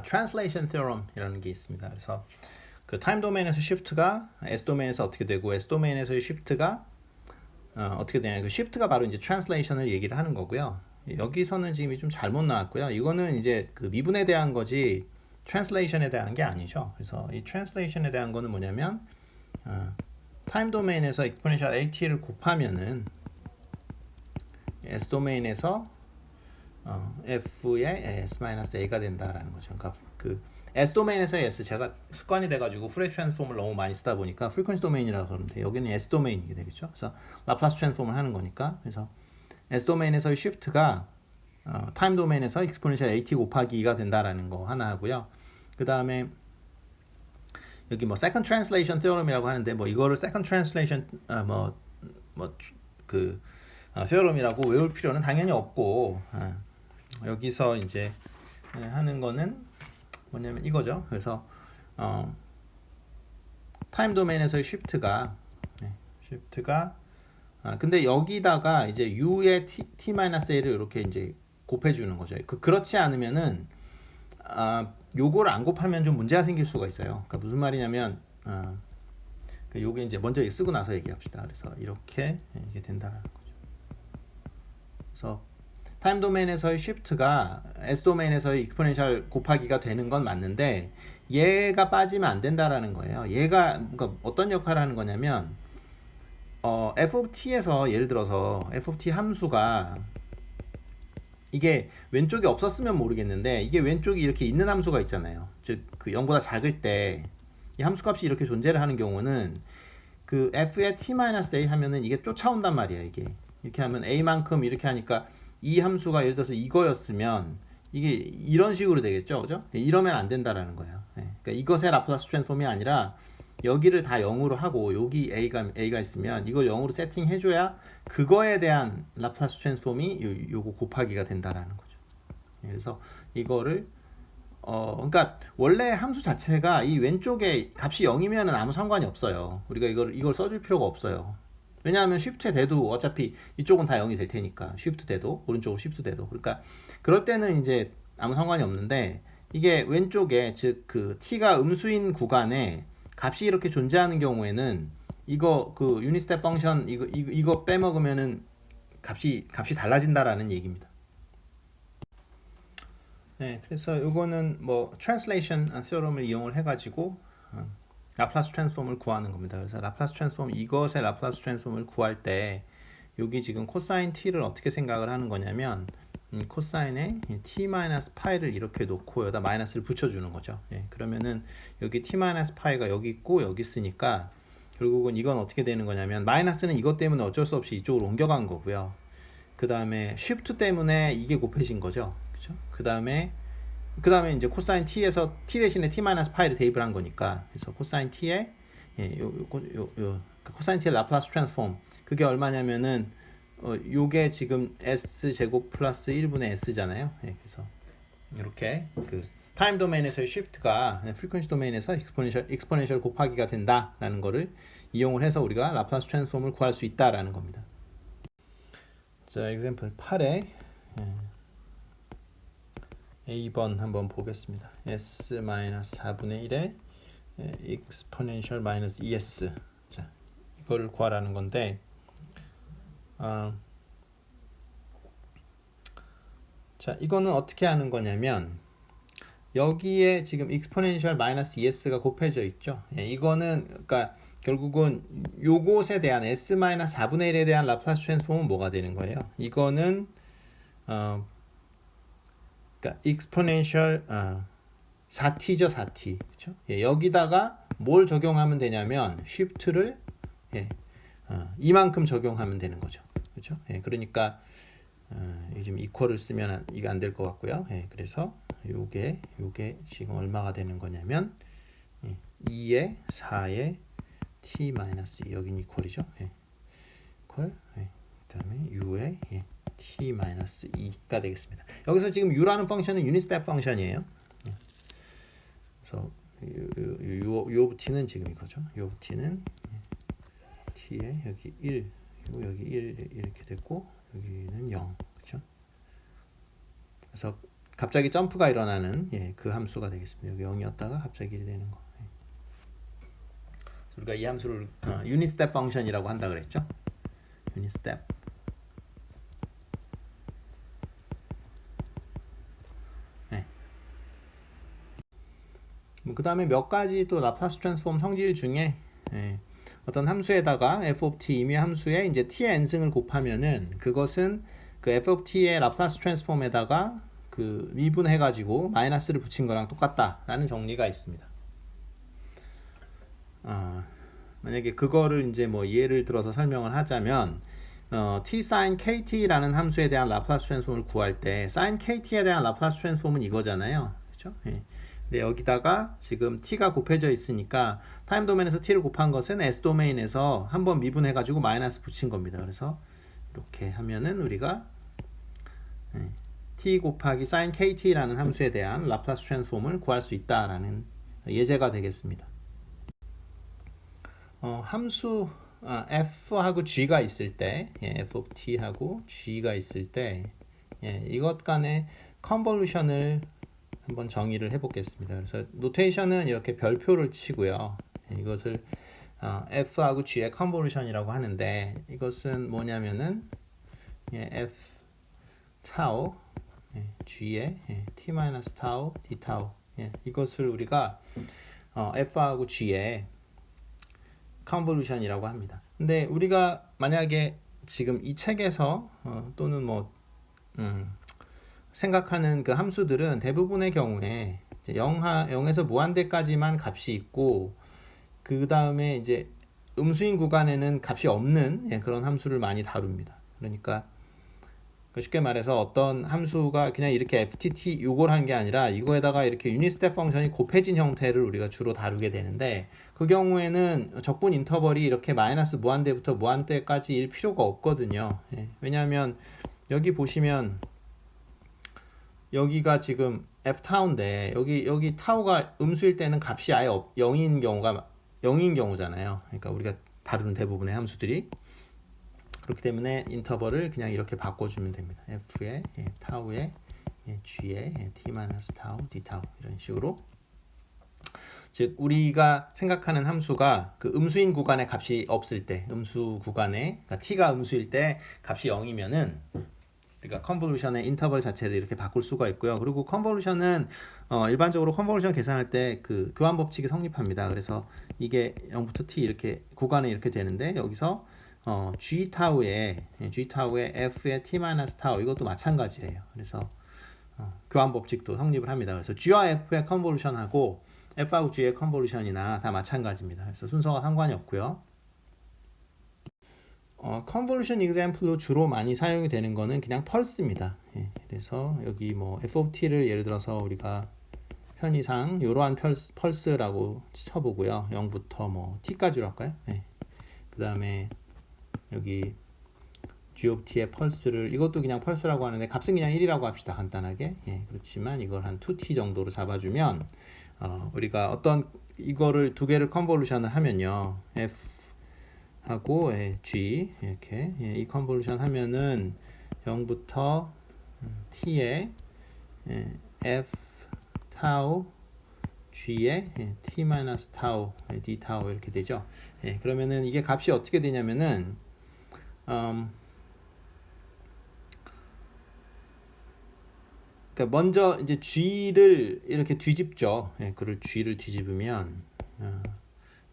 translation theorem이라는 게 있습니다. 그래서 그 타임 도메인에서 shift가 s 도메인에서 어떻게 되고 s 도메인에서의 shift가 어떻게 되냐? 그 shift가 바로 이제 translation을 얘기를 하는 거고요. 여기서는 지금 좀 잘못 나왔고요. 이거는 이제 그 미분에 대한 거지 translation에 대한 게 아니죠. 그래서 이 translation에 대한 거는 뭐냐면 타임 도메인에서 exponential at를 곱하면은 s 도메인에서 f의 s-a가 된다라는 거죠. 그러니까 그 s 도메인에서의 s 제가 습관이 돼가지고 프레 트랜스폼을 너무 많이 쓰다 보니까 프리퀀시 도메인이라고 그러는데 여기는 s 도메인이 되겠죠. 그래서 라플라스 트랜스폼을 하는 거니까 그래서 S 도메인에서의 shift가 타임 도메인에서 exponential at 곱하기 2가 된다라는 거 하나 하고요. 그 다음에 여기 뭐 second translation theorem이라고 하는데 뭐 이거를 second translation theorem이라고 외울 필요는 당연히 없고 여기서 이제 하는 거는 뭐냐면 이거죠. 그래서 타임 도메인에서의 shift가 근데 여기다가 이제 u의 t-a를 이렇게 이제 곱해주는 거죠. 그렇지 않으면은 요거를 안 곱하면 좀 문제가 생길 수가 있어요. 그러니까 무슨 말이냐면 요게 이제 먼저 쓰고 나서 얘기합시다. 그래서 이렇게 이게 된다라는 거죠. 그래서 타임 도메인에서의 shift가 S 도메인에서의 익스포넨셜 곱하기가 되는 건 맞는데 얘가 빠지면 안 된다라는 거예요. 얘가 그러니까 어떤 역할을 하는 거냐면 f of t에서 예를 들어서 f of t 함수가 이게 왼쪽에 없었으면 모르겠는데 이게 왼쪽이 이렇게 있는 함수가 있잖아요. 즉 그 0보다 작을 때 이 함수값이 이렇게 존재를 하는 경우는 그 f의 t-a 하면은 이게 쫓아온단 말이야. 이게 이렇게 하면 a만큼 이렇게 하니까 이 함수가 예를 들어서 이거였으면 이게 이런 식으로 되겠죠, 그죠? 이러면 안 된다라는 거예요. 그러니까 이것의 라플라스 트랜스폼이 아니라 여기를 다 0으로 하고 여기 a가 있으면 이걸 0으로 세팅해줘야 그거에 대한 라플라스 트랜스폼이 요거 곱하기가 된다라는 거죠. 그래서 이거를 그러니까 원래 함수 자체가 이 왼쪽에 값이 0이면 아무 상관이 없어요. 우리가 이걸 써줄 필요가 없어요. 왜냐하면 쉬프트에 대도 어차피 이쪽은 다 0이 될 테니까 쉬프트 대도 오른쪽으로 쉬프트 대도 그러니까 그럴 때는 이제 아무 상관이 없는데 이게 왼쪽에 즉 그 t가 음수인 구간에 값이 이렇게 존재하는 경우에는 이거 그 유닛 스텝 펑션 이거 빼먹으면은 값이 달라진다라는 얘기입니다. 네, 그래서 이거는 뭐 트랜슬레이션 theorem을 이용을 해가지고 라플라스 트랜스폼을 구하는 겁니다. 그래서 라플라스 트랜스폼 이것의 라플라스 트랜스폼을 구할 때 여기 지금 코사인 t를 어떻게 생각을 하는 거냐면 코사인에 t-파이를 이렇게 놓고 여기다 마이너스를 붙여주는 거죠. 예, 그러면은 여기 t-파이가 여기 있고 여기 있으니까 결국은 이건 어떻게 되는 거냐면 마이너스는 이것 때문에 어쩔 수 없이 이쪽으로 옮겨간 거고요. 그 다음에 쉬프트 때문에 이게 곱해진 거죠. 그렇죠? 그 다음에 이제 코사인 t에서 t 대신에 t-파이를 대입을 한 거니까 그래서 코사인 t에 코사인 t의 라플라스 트랜스폼 그게 얼마냐면은 요게 지금 s 제곱 플러스 1분의 s잖아요. 예, 그래서 이렇게 그 타임 도메인에서의 shift가 프리퀀시 도메인에서 익스포넨셜 곱하기가 된다라는 거를 이용을 해서 우리가 라플라스 트랜스폼을 구할 수 있다라는 겁니다. 자, example 8에 A번 한번 보겠습니다. s-4분의 1에 exponential minus es 자, 이거를 구하라는 건데 자, 이거는 어떻게 하는 거냐면 여기에 지금 exponential minus es가 곱해져 있죠. 이거는 그러니까 결국은 요것에 대한 s-4분의 1에 대한 라플라스 트랜스폼은 뭐가 되는 거예요? 이거는 그러니까 exponential 4t죠, 4t. 그렇죠? 여기다가 뭘 적용하면 되냐면 shift를 이만큼 적용하면 되는 거죠. 그렇죠? 그러니까 지금 equal을 쓰면 이게 안 될 것 같고요. 그래서 요게 지금 얼마가 되는 거냐면 2에 4에 t-2 여긴 equal이죠. equal 그다음에 u에 t-2가 되겠습니다. 여기서 지금 u라는 펑션은 유닛 스텝 펑션이에요. 그래서 u of t는 지금 이거죠. u of t는 t에 여기 1 그리고 여기 1 이렇게 됐고 여기는 0 그렇죠? 그래서 갑자기 점프가 일어나는 그 함수가 되겠습니다. 여기 0이었다가 갑자기 1이 되는 거. 우리가 이 함수를 유닛 스텝 펑션이라고 한다 그랬죠? 유닛 스텝. 그 다음에 몇 가지 또 라플라스 트랜스폼 성질 중에 어떤 함수에다가 f of t 이미 함수에 이제 t의 n승을 곱하면은 그것은 그 f of t의 라플라스 트랜스폼에다가 그 미분해 가지고 마이너스를 붙인 거랑 똑같다라는 정리가 있습니다. 만약에 그거를 이제 뭐 예를 들어서 설명을 하자면 t sin kt라는 함수에 대한 라플라스 트랜스폼을 구할 때 sin kt에 대한 라플라스 트랜스폼은 이거잖아요. 그렇죠? 근데 여기다가 지금 t가 곱해져 있으니까 타임 도메인에서 t를 곱한 것은 s 도메인에서 한번 미분해 가지고 마이너스 붙인 겁니다. 그래서 이렇게 하면은 우리가 t 곱하기 sin kt라는 함수에 대한 라플라스 트랜스폼을 구할 수 있다라는 예제가 되겠습니다. 함수 f하고 g가 있을 때 f of t하고 g가 있을 때 이것 간의 컨볼루션을 한번 정의를 해보겠습니다. 그래서 노테이션은 이렇게 별표를 치고요. 이것을 F하고 G의 컨볼루션이라고 하는데 이것은 뭐냐면은 F 타우 G의 T 마이너스 타우 D 타우 이것을 우리가 F하고 G의 컨볼루션이라고 합니다. 근데 우리가 만약에 지금 이 책에서 또는 뭐 생각하는 그 함수들은 대부분의 경우에 이제 0에서 무한대까지만 값이 있고 그 다음에 이제 음수인 구간에는 값이 없는 그런 함수를 많이 다룹니다. 그러니까 쉽게 말해서 어떤 함수가 그냥 이렇게 FTT 요걸 하는 게 아니라 이거에다가 이렇게 유닛 스텝 펑션이 곱해진 형태를 우리가 주로 다루게 되는데 그 경우에는 적분 인터벌이 이렇게 마이너스 무한대부터 무한대까지일 필요가 없거든요. 왜냐하면 여기 보시면 여기가 지금 F 타우인데 여기 타우가 음수일 때는 값이 아예 0인 경우잖아요. 그러니까 우리가 다루는 대부분의 함수들이 그렇기 때문에 인터벌을 그냥 이렇게 바꿔주면 됩니다. F의 타우의 G의 T-타우, D타우 이런 식으로 즉 우리가 생각하는 함수가 그 음수인 구간에 값이 없을 때 음수 구간에 그러니까 T가 음수일 때 값이 0이면은 그러니까 컨볼루션의 인터벌 자체를 이렇게 바꿀 수가 있고요. 그리고 컨볼루션은 일반적으로 컨볼루션 계산할 때 그 교환 법칙이 성립합니다. 그래서 이게 0부터 T 이렇게 구간에 이렇게 되는데 여기서 G 타우의 F의 T 마이너스 타우 이것도 마찬가지예요. 그래서 교환 법칙도 성립을 합니다. 그래서 G와 F의 컨볼루션하고 F하고 G의 컨볼루션이나 다 마찬가지입니다. 그래서 순서가 상관이 없고요. 컨볼루션 익샘플로 주로 많이 사용이 되는 거는 그냥 펄스입니다. 그래서 여기 뭐 f of t를 예를 들어서 우리가 편의상 이러한 펄스라고 쳐보고요. 0부터 뭐 t까지로 할까요? 그 다음에 여기 g of t의 펄스를 이것도 그냥 펄스라고 하는데 값은 그냥 1이라고 합시다. 간단하게. 그렇지만 이걸 한 2t 정도로 잡아주면 우리가 어떤 이거를 두 개를 컨볼루션을 하면요. f 하고 G 이렇게 이 컨볼루션 하면은 0부터 T에 F 타우 G에 T 마이너스 타우 D 타우 이렇게 되죠. 그러면은 이게 값이 어떻게 되냐면은 그러니까 먼저 이제 G를 이렇게 뒤집죠. 그를 G를 뒤집으면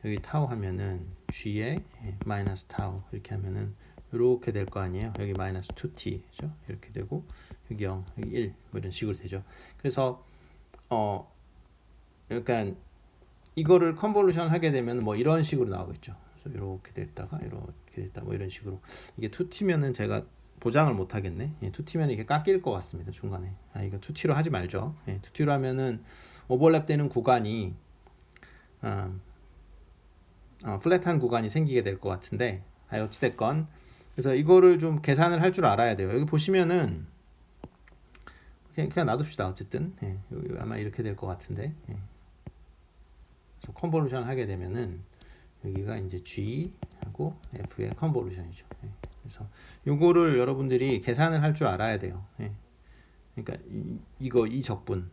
여기 타우 하면은 G에 마이너스 타우 이렇게 하면은 이렇게 될 거 아니에요. 여기 마이너스 2t죠. 이렇게 되고 여기 0, 여기 1 뭐 이런 식으로 되죠. 그래서 약간 이거를 컨볼루션 하게 되면 뭐 이런 식으로 나오겠죠. 그래서 이렇게 됐다가 이렇게 됐다 뭐 이런 식으로 이게 2t면은 제가 보장을 못 하겠네. 2t면 이게 깎일 것 같습니다. 중간에. 이거 2t로 하지 말죠. 2t로 하면은 오버랩 되는 구간이 플랫한 구간이 생기게 될 것 같은데 어찌됐건 그래서 이거를 좀 계산을 할 줄 알아야 돼요. 여기 보시면은 그냥 놔둡시다. 어쨌든 아마 이렇게 될 것 같은데 그래서 컨볼루션 하게 되면은 여기가 이제 G 하고 F의 컨볼루션이죠. 그래서 요거를 여러분들이 계산을 할 줄 알아야 돼요. 그러니까 이 적분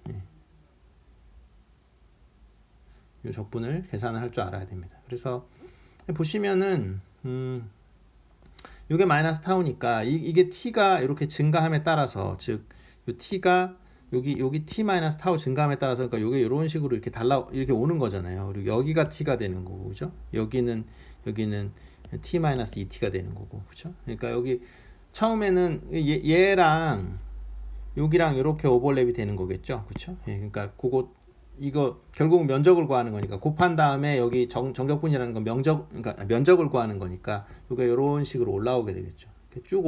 이 적분을 계산을 할 줄 알아야 됩니다. 그래서 보시면은 이게 마이너스 타우니까 이게 t가 이렇게 증가함에 따라서 즉 이 t가 여기 t 마이너스 타우 증가함에 따라서 그러니까 이게 이런 식으로 이렇게 오는 거잖아요. 그리고 여기가 t가 되는 거고 그죠? 여기는 t 마이너스 2t가 되는 거고 그죠? 그러니까 여기 처음에는 얘랑 여기랑 이렇게 오버랩이 되는 거겠죠, 그렇죠? 그러니까 이거 결국 면적을 구하는 거니까 곱한 다음에 여기 정적분이라는 건 그러니까 면적을 구하는 거니까 이게 이런 식으로 올라오게 되겠죠. 쭉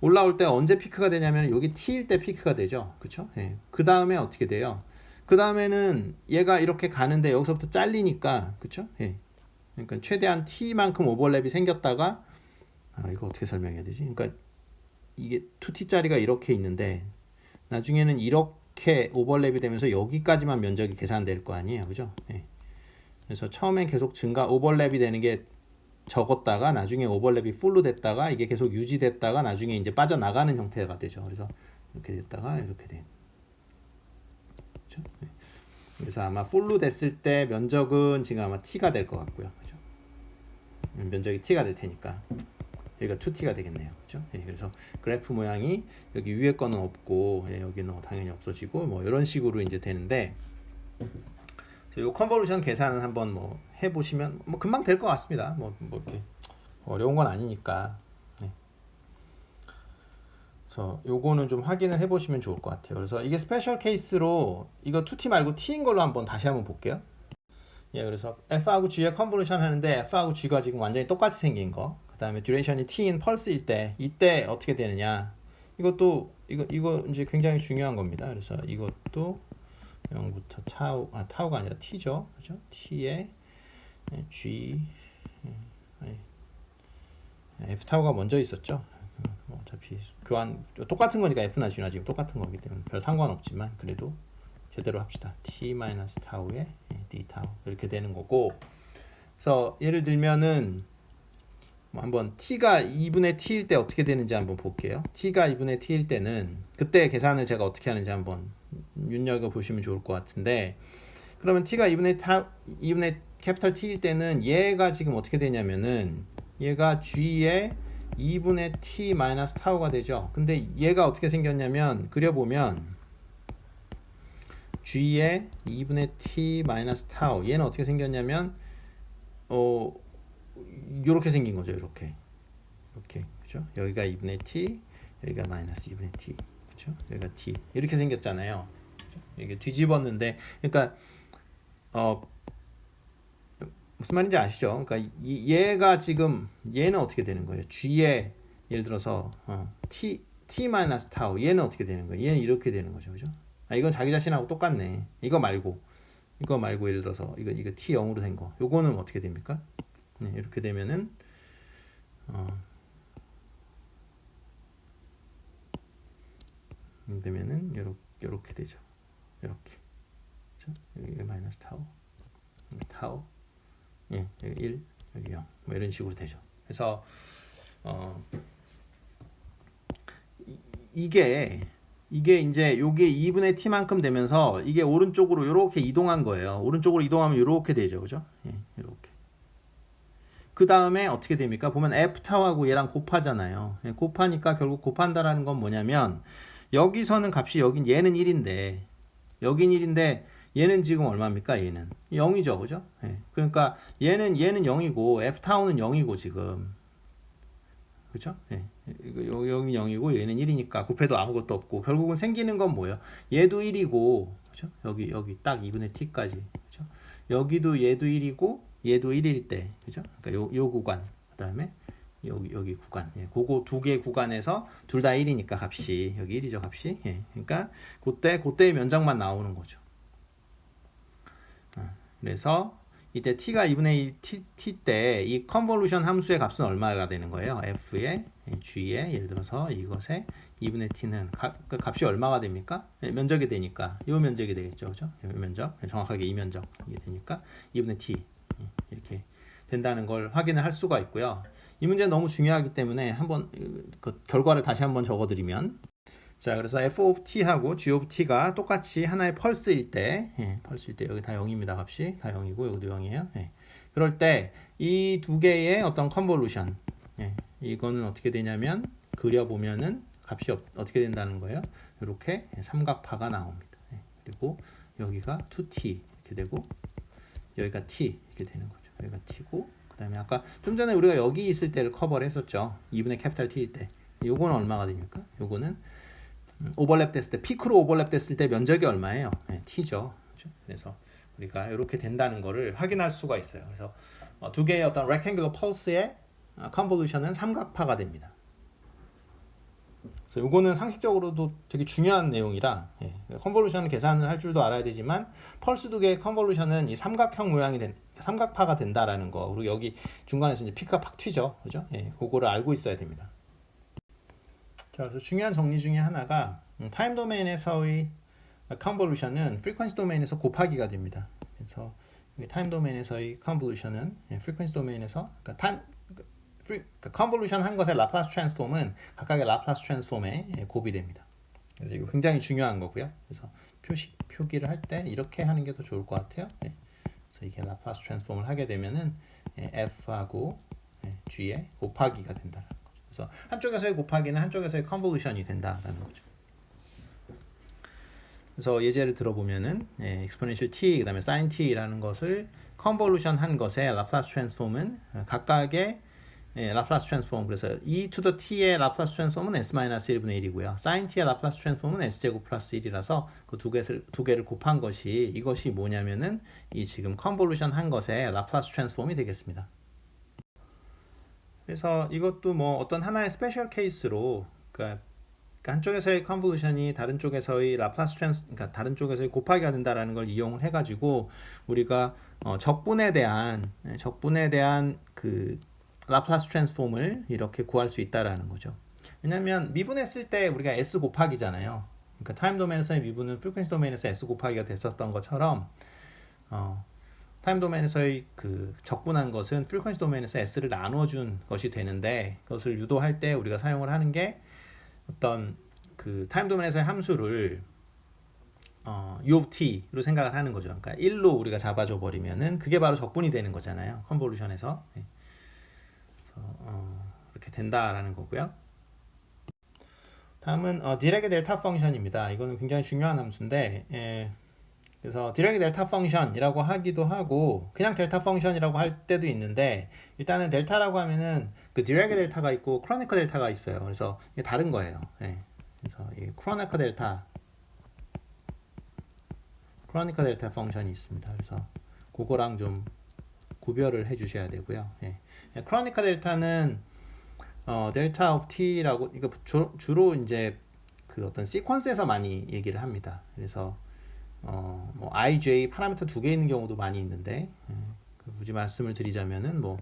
올라올 때 언제 피크가 되냐면 여기 t일 때 피크가 되죠, 그렇죠? 그 다음에 어떻게 돼요? 그 다음에는 얘가 이렇게 가는데 여기서부터 잘리니까 그렇죠? 그러니까 최대한 t만큼 오버랩이 생겼다가 이거 어떻게 설명해야 되지? 그러니까 이게 2t짜리가 이렇게 있는데 나중에는 이렇게 오버랩이 되면서 여기까지만 면적이 계산될 거 아니에요, 그죠? 그래서 처음엔 계속 오버랩이 되는 게 적었다가 나중에 오버랩이 풀로 됐다가 이게 계속 유지됐다가 나중에 이제 빠져나가는 형태가 되죠. 그래서 이렇게 됐다가 이렇게 된. 그렇죠? 그래서 아마 풀로 됐을 때 면적은 지금 아마 t가 될 것 같고요. 그죠? 면적이 t가 될 테니까 여기가 2t가 되겠네요. 그죠? 예, 그래서 그래프 모양이 여기 위에 거는 없고 예, 여기는 당연히 없어지고 뭐 이런 식으로 이제 되는데 이 컨볼루션 계산은 한번 뭐 해보시면 뭐 금방 될 것 같습니다. 뭐 이렇게 어려운 건 아니니까. 네. 그래서 요거는 좀 확인을 해보시면 좋을 것 같아요. 그래서 이게 스페셜 케이스로 이거 2t 말고 t인 걸로 다시 한번 볼게요. 예, 그래서 f하고 g의 컨볼루션 하는데 f하고 g가 지금 완전히 똑같이 생긴 거. 그 다음에 듀레이션이 t인 펄스일 때 이때 어떻게 되느냐. 이것도 이거 이제 굉장히 중요한 겁니다. 그래서 이것도 0부터 타우가 아니라 t죠. 그죠? t에 g f 타우가 먼저 있었죠. 어차피 교환 똑같은 거니까 f나 g나 지금 똑같은 거기 때문에 별 상관없지만 그래도 제대로 합시다. t 마이너스 타우에 d 타우 이렇게 되는 거고. 그래서 예를 들면은 뭐 한번 t가 2분의 t일 때 어떻게 되는지 한번 볼게요. t가 2분의 t일 때는 그때 계산을 제가 어떻게 하는지 한번 눈여겨 보시면 좋을 것 같은데, 그러면 t가 2분의 캐피탈 t일 때는 얘가 지금 어떻게 되냐면은 얘가 g의 2분의 t 마이너스 타우가 되죠. 근데 얘가 어떻게 생겼냐면 그려보면 g의 2분의 t 마이너스 타우 얘는 어떻게 생겼냐면 요렇게 생긴 거죠. 이렇게 그죠? 여기가 2분의 t, 여기가 마이너스 2분의 t, 그죠? 여기가 t 이렇게 생겼잖아요. 그죠? 이게 뒤집었는데, 그러니까 무슨 말인지 아시죠? 그러니까 얘가 지금 얘는 어떻게 되는 거예요? g의 예를 들어서 t 마이너스 타우 얘는 어떻게 되는 거예요? 얘는 이렇게 되는 거죠, 그죠? 이건 자기 자신하고 똑같네. 이거 말고 예를 들어서 이거 t 0으로 된 거, 요거는 어떻게 됩니까? 네, 이렇게 되면은 요렇게 되죠. 이렇게. 그렇죠? 여기 마이너스 타우. 여기 타우. 예, 여기 1, 여기 0. 뭐 이런 식으로 되죠. 그래서 이게 이제 요게 2분의 t만큼 되면서 이게 오른쪽으로 이렇게 이동한 거예요. 오른쪽으로 이동하면 이렇게 되죠. 그죠? 예, 이렇게. 그 다음에 어떻게 됩니까? 보면 f 타워하고 얘랑 곱하잖아요. 예, 곱하니까 결국 곱한다라는 건 뭐냐면 여기서는 값이 얘는 1인데 여긴 1인데 얘는 지금 얼마입니까? 얘는 0이죠. 그죠? 예, 그러니까 얘는 0이고 f 타워는 0이고 지금. 그죠? 예. 여기 0이고 얘는 1이니까 곱해도 아무것도 없고 결국은 생기는 건 뭐예요? 얘도 1이고 그죠? 여기 딱 2분의 t까지. 그죠? 여기도 얘도 1이고 얘도 1일 때. 그죠? 그러니까 요 구간. 그다음에 여기 구간. 예. 그거 두 개 구간에서 둘 다 1이니까 값이 여기 1이죠, 값이. 예. 그러니까 그때의 면적만 나오는 거죠. 그래서 이때 t가 2분의 1 t 때 이 컨볼루션 함수의 값은 얼마가 되는 거예요? f의 g의 예를 들어서 이것의 2분의 t는 그 값이 얼마가 됩니까? 면적이 되니까 이 면적이 되겠죠, 그죠? 이 면적 정확하게 이 면적이 되니까 2분의 t 이렇게 된다는 걸 확인을 할 수가 있고요. 이 문제는 너무 중요하기 때문에 한번 그 결과를 다시 한번 적어드리면. 자, 그래서 f of t하고 g of t가 똑같이 하나의 펄스일 때, 여기 다 0입니다. 값이 다 0이고 여기도 0이에요. 그럴 때 이 두 개의 어떤 컨볼루션, 이거는 어떻게 되냐면 그려보면은 값이 어떻게 된다는 거예요? 이렇게 삼각파가 나옵니다. 그리고 여기가 2t 이렇게 되고 여기가 t 이렇게 되는 거죠. 여기가 t고 그다음에 아까 좀 전에 우리가 여기 있을 때를 커버를 했었죠. 2분의 캐피탈 t일 때. 요거는 얼마가 됩니까? 요거는 오버랩 됐을 때, 피크로 오버랩 됐을 때 면적이 얼마예요? t죠. 그렇죠? 그래서 우리가 이렇게 된다는 거를 확인할 수가 있어요. 그래서 두 개의 어떤 rectangular pulse의 convolution은 삼각파가 됩니다. 그래서 이거는 상식적으로도 되게 중요한 내용이라 컨볼루션 계산을 할 줄도 알아야 되지만 펄스 두 개의 컨볼루션은 이 삼각형 모양이 삼각파가 된다라는 거. 그리고 여기 중간에서 이제 피크가 팍 튀죠. 그죠? 그거를 알고 있어야 됩니다. 자, 그래서 중요한 정리 중에 하나가 타임 도메인에서의 컨볼루션은 프리퀀시 도메인에서 곱하기가 됩니다. 그래서 타임 도메인에서의 컨볼루션은 프리퀀시 도메인에서 컨볼루션 한 것의 라플라스 트랜스폼은 각각의 라플라스 트랜스폼에 곱이 됩니다. 그래서 이거 굉장히 중요한 거고요. 그래서 표기를 할 때 이렇게 하는 게 더 좋을 것 같아요. 예. 그래서 이게 라플라스 트랜스폼을 하게 되면은 f하고 g의 곱하기가 된다는 거죠. 그래서 한쪽에서의 곱하기는 한쪽에서의 컨볼루션이 된다라는 거죠. 그래서 예제를 들어보면은 exponential t 그다음에 sin t라는 것을 컨볼루션 한 것의 라플라스 트랜스폼은 각각의 라플라스 트랜스폼, 그래서 e to the t의 라플라스 트랜스폼은 s-1분의 1이고요. sin t의 라플라스 트랜스폼은 s제곱 플러스 1이라서 그 두 개를 곱한 것이 이것이 뭐냐면은 이 지금 컨볼루션 한 것의 라플라스 트랜스폼이 되겠습니다. 그래서 이것도 뭐 어떤 하나의 스페셜 케이스로 그러니까 한쪽에서의 컨볼루션이 다른 쪽에서의 라플라스 트랜스, 그러니까 다른 쪽에서의 곱하기가 된다라는 걸 이용을 해가지고 우리가 적분에 대한 그 라플라스 트랜스폼을 이렇게 구할 수 있다라는 거죠. 왜냐하면 미분했을 때 우리가 s 곱하기잖아요. 그러니까 타임 도메인에서의 미분은 프리퀀시 도메인에서 s 곱하기가 됐었던 것처럼 타임 도메인에서의 그 적분한 것은 프리퀀시 도메인에서 s를 나눠준 것이 되는데 그것을 유도할 때 우리가 사용을 하는 게 어떤 그 타임 도메인에서의 함수를 u of t로 생각을 하는 거죠. 그러니까 1로 우리가 잡아줘 버리면은 그게 바로 적분이 되는 거잖아요. 컨볼루션에서. 이렇게 된다라는 거고요. 다음은 디렉의 델타 펑션입니다. 이거는 굉장히 중요한 함수인데 그래서 디렉의 델타 펑션이라고 하기도 하고 그냥 델타 펑션이라고 할 때도 있는데 일단은 델타라고 하면은 그 디렉의 델타가 있고 크로네커 델타가 있어요. 그래서 이게 다른 거예요. 그래서 이 크로네커 델타 펑션이 있습니다. 그래서 그거랑 좀 구별을 해 주셔야 되고요. 크로네커 델타는 델타 오브 t라고 이거 주로 이제 그 어떤 시퀀스에서 많이 얘기를 합니다. 그래서 뭐 ij 파라미터 두 개 있는 경우도 많이 있는데 굳이 말씀을 드리자면은 뭐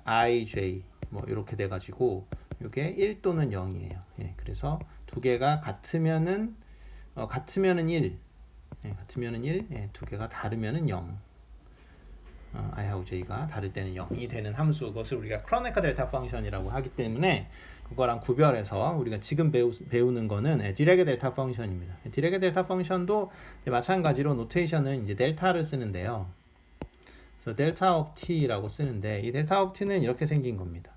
ij 뭐 이렇게 돼 가지고 이게 1 또는 0이에요. 그래서 두 개가 같으면은 1, 같으면은 1, 두 개가 다르면은 0. i하고 j가 다를 때는 0이 되는 함수, 그것을 우리가 크로네커 델타 펑션이라고 하기 때문에 그거랑 구별해서 우리가 지금 배우는 거는 디렉의 델타 펑션입니다. 디렉의 델타 펑션도 마찬가지로 노테이션은 이제 델타를 쓰는데요. 그래서 델타 오브 t라고 쓰는데 이 델타 오브 t는 이렇게 생긴 겁니다.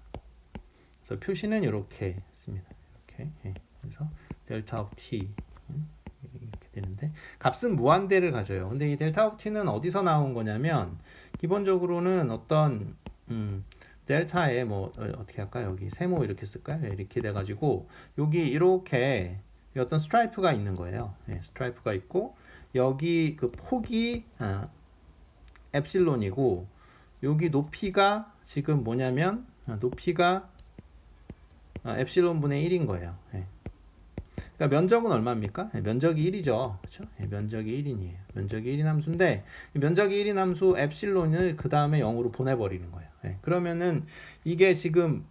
그래서 표시는 이렇게 씁니다. 이렇게. 그래서 델타 오브 t 이렇게 되는데 값은 무한대를 가져요. 근데 이 델타 오브 t는 어디서 나온 거냐면 기본적으로는 어떤 델타에 뭐 어떻게 할까요? 여기 세모 이렇게 쓸까요? 이렇게 돼가지고 여기 이렇게 어떤 스트라이프가 있는 거예요. 스트라이프가 있고 여기 그 폭이 엡실론이고 여기 높이가 지금 뭐냐면 높이가 엡실론 분의 1인 거예요. 그러니까 면적은 얼마입니까? 면적이 1이죠. 그렇죠? 면적이 1인이에요. 면적이 1인 함수인데 면적이 1인 함수 엡실론을 그 다음에 0으로 보내버리는 거예요. 그러면은 이게 지금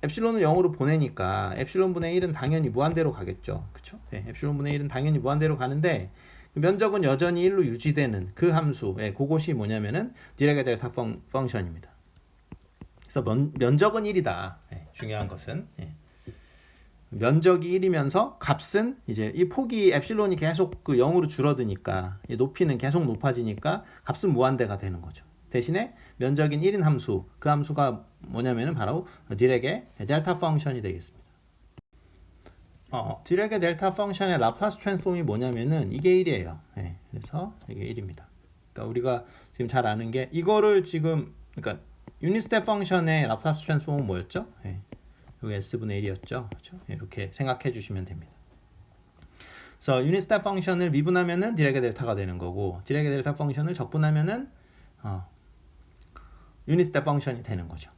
엡실론을 0으로 보내니까 엡실론 분의 1은 당연히 무한대로 가겠죠. 그렇죠? 엡실론 분의 1은 당연히 무한대로 가는데 면적은 여전히 1로 유지되는 그 함수, 그것이 뭐냐면은 디렉의 델타 펑션입니다. 그래서 면적은 1이다. 중요한 것은 면적이 1이면서 값은 이제 이 폭이 엡실론이 계속 그 0으로 줄어드니까 높이는 계속 높아지니까 값은 무한대가 되는 거죠. 대신에 면적인 1인 함수, 그 함수가 뭐냐면은 바로 디렉의 델타 펑션이 되겠습니다. 디렉의 델타 펑션의 라플라스 트랜스폼이 뭐냐면은 이게 1이에요. 그래서 이게 1입니다. 그러니까 우리가 지금 잘 아는 게 이거를 지금 그러니까 유닛 스텝 펑션의 라플라스 트랜스폼은 뭐였죠? 여기 s분의 1이었죠. 그렇죠? 이렇게 생각해 주시면 됩니다. 그래서 유닛 스텝 펑션을 미분하면은 디렉의 델타가 되는 거고 디렉의 델타 펑션을 적분하면은 유닛 스텝 펑션이 되는 거죠.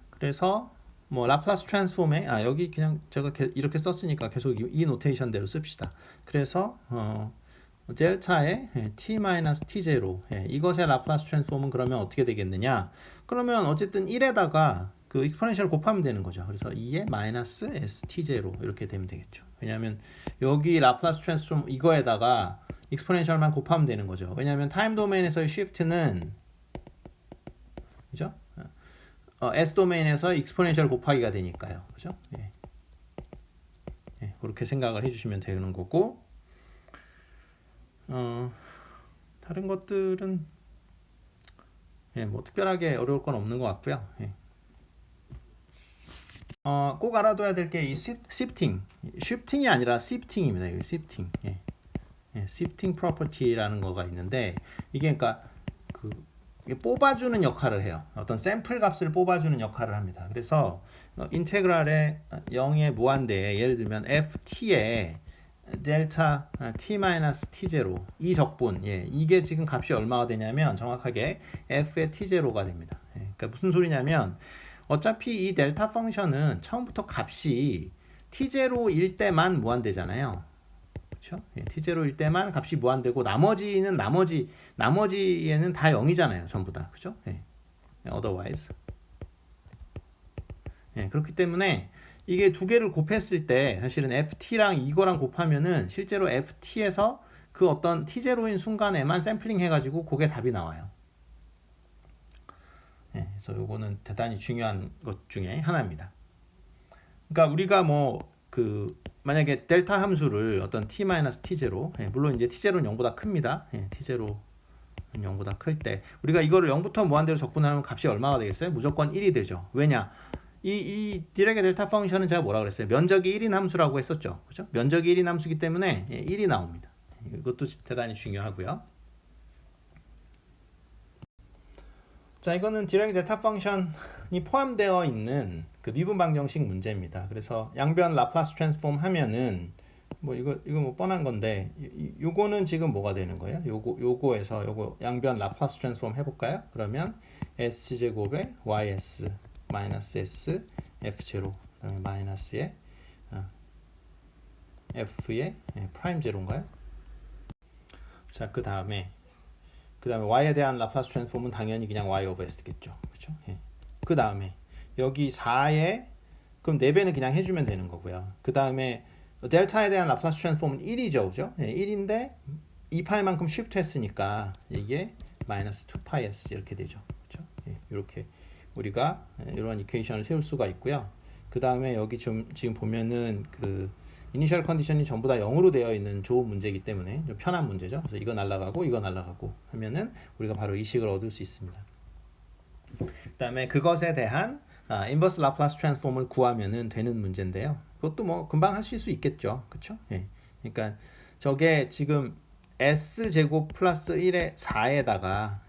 그래서 뭐 라플라스 트랜스폼에 여기 그냥 제가 이렇게 썼으니까 계속 이 노테이션대로 씁시다. 그래서 델타의 t-t0 이것의 라플라스 트랜스폼은 그러면 어떻게 되겠느냐? 그러면 어쨌든 1에다가 그 익스포넨셜 곱하면 되는 거죠. 그래서 2에 마이너스 st0 이렇게 되면 되겠죠. 왜냐하면 여기 라플라스 트랜스폼 이거에다가 익스포넨셜만 곱하면 되는 거죠. 왜냐하면 타임 도메인에서의 쉬프트는 그죠? s 도메인에서 익스포넨셜 곱하기가 되니까요. 그죠? 그렇게 생각을 해주시면 되는 거고, 다른 것들은 뭐 특별하게 어려울 건 없는 것 같고요. 꼭 알아둬야 될 게 이 shifting, shifting이 아니라 shifting입니다. 이 shifting, shifting property라는 거가 있는데, 이게 그러니까 뽑아주는 역할을 해요. 어떤 샘플 값을 뽑아주는 역할을 합니다. 그래서 인테그랄의 0의 무한대에 예를 들면 ft에 델타 t-t0 이 적분, 이게 지금 값이 얼마가 되냐면 정확하게 f의 t0가 됩니다. 그러니까 무슨 소리냐면 어차피 이 델타 펑션은 처음부터 값이 t0일 때만 무한대잖아요. 그렇죠? t0일 때만 값이 무한대고 나머지에는 다 0이잖아요. 전부 다. 그렇죠? otherwise. 그렇기 때문에 이게 두 개를 곱했을 때 사실은 ft랑 이거랑 곱하면은 실제로 ft에서 그 어떤 t0인 순간에만 샘플링 해가지고 그게 답이 나와요. 그래서 요거는 대단히 중요한 것 중에 하나입니다. 그러니까 우리가 만약에 델타 함수를 어떤 t-t0, 물론 이제 t0는 0보다 큽니다. t0는 0보다 클 때 우리가 이거를 0부터 무한대로 적분하면 값이 얼마가 되겠어요? 무조건 1이 되죠. 왜냐? 이 디렉의 델타 펑션은 제가 뭐라 그랬어요? 면적이 1인 함수라고 했었죠. 그죠? 면적이 1인 함수이기 때문에 1이 나옵니다. 이것도 대단히 중요하고요. 자, 이거는 디렉의 델타 펑션이 포함되어 있는 그 미분 방정식 문제입니다. 그래서 양변 라플라스 트랜스폼 하면은 이거 뻔한 건데 요거는 지금 뭐가 되는 거예요? 요거 양변 라플라스 트랜스폼 해볼까요? 그러면 s 제곱에 ys 마이너스 s f0 그다음에 마이너스에 f의 프라임 제로인가요? 자, 그 다음에 y에 대한 라플라스 트랜스폼은 당연히 그냥 y 오버 s겠죠. 그렇죠? 그 다음에 여기 4에 그럼 4배는 그냥 해주면 되는 거고요. 그 다음에 델타에 대한 라플라스 트랜스폼은 1이죠. 그죠? 1인데 2파이만큼 쉬프트 했으니까 이게 마이너스 2파이s 이렇게 되죠. 그렇죠? 이렇게 우리가 이런 이퀘이션을 세울 수가 있고요. 그 다음에 여기 지금 보면은 그 이니셜 컨디션이 전부 다 0으로 되어 있는 좋은 문제이기 때문에 좀 편한 문제죠. 그래서 이거 날라가고 하면은 우리가 바로 이 식을 얻을 수 있습니다. 그 다음에 그것에 대한 인버스 라플라스 트랜스폼을 구하면은 되는 문제인데요. 그것도 금방 하실 수 있겠죠. 그쵸? 그러니까 저게 지금 s 제곱 플러스 1의 4에다가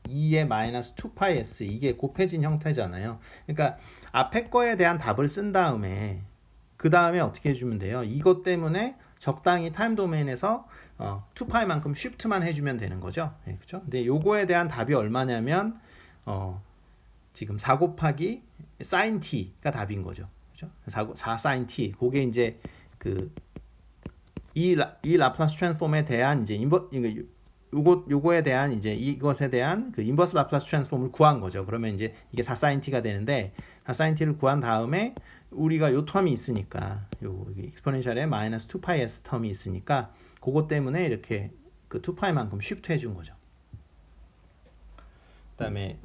2의 마이너스 2파이 s 이게 곱해진 형태잖아요. 그러니까 앞에 거에 대한 답을 쓴 다음에 그 다음에 어떻게 해주면 돼요? 이것 때문에 적당히 타임 도메인에서 2파이만큼 쉬프트만 해주면 되는 거죠. 그렇죠? 근데 요거에 대한 답이 얼마냐면 지금 4 곱하기 sin t가 답인 거죠. 그렇죠? 4 sin t. 그게 이제 이 라플라스 트랜스폼에 대한 이제 요거에 대한 이제 이것에 대한 그 인버스 라플라스 트랜스폼을 구한 거죠. 그러면 이제 이게 4 sin t가 되는데 4 sin t를 구한 다음에 우리가 요 텀이 있으니까 요 익스포넨셜에 마이너스 2파이 s 텀이 있으니까 그것 때문에 이렇게 그 2파이만큼 쉬프트 해준 거죠. 그다음에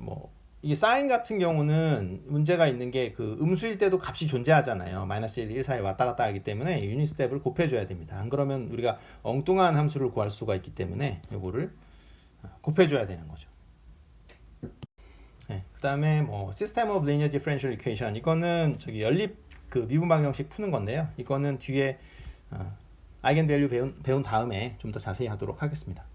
이게 사인 같은 경우는 문제가 있는 게 그 음수일 때도 값이 존재하잖아요. 마이너스 1, 1 사이 왔다 갔다 하기 때문에 유닛 스텝을 곱해줘야 됩니다. 안 그러면 우리가 엉뚱한 함수를 구할 수가 있기 때문에 요거를 곱해줘야 되는 거죠. 그 다음에 System of Linear Differential Equation 이거는 저기 연립 그 미분 방정식 푸는 건데요. 이거는 뒤에 아이겐밸류 배운 다음에 좀 더 자세히 하도록 하겠습니다.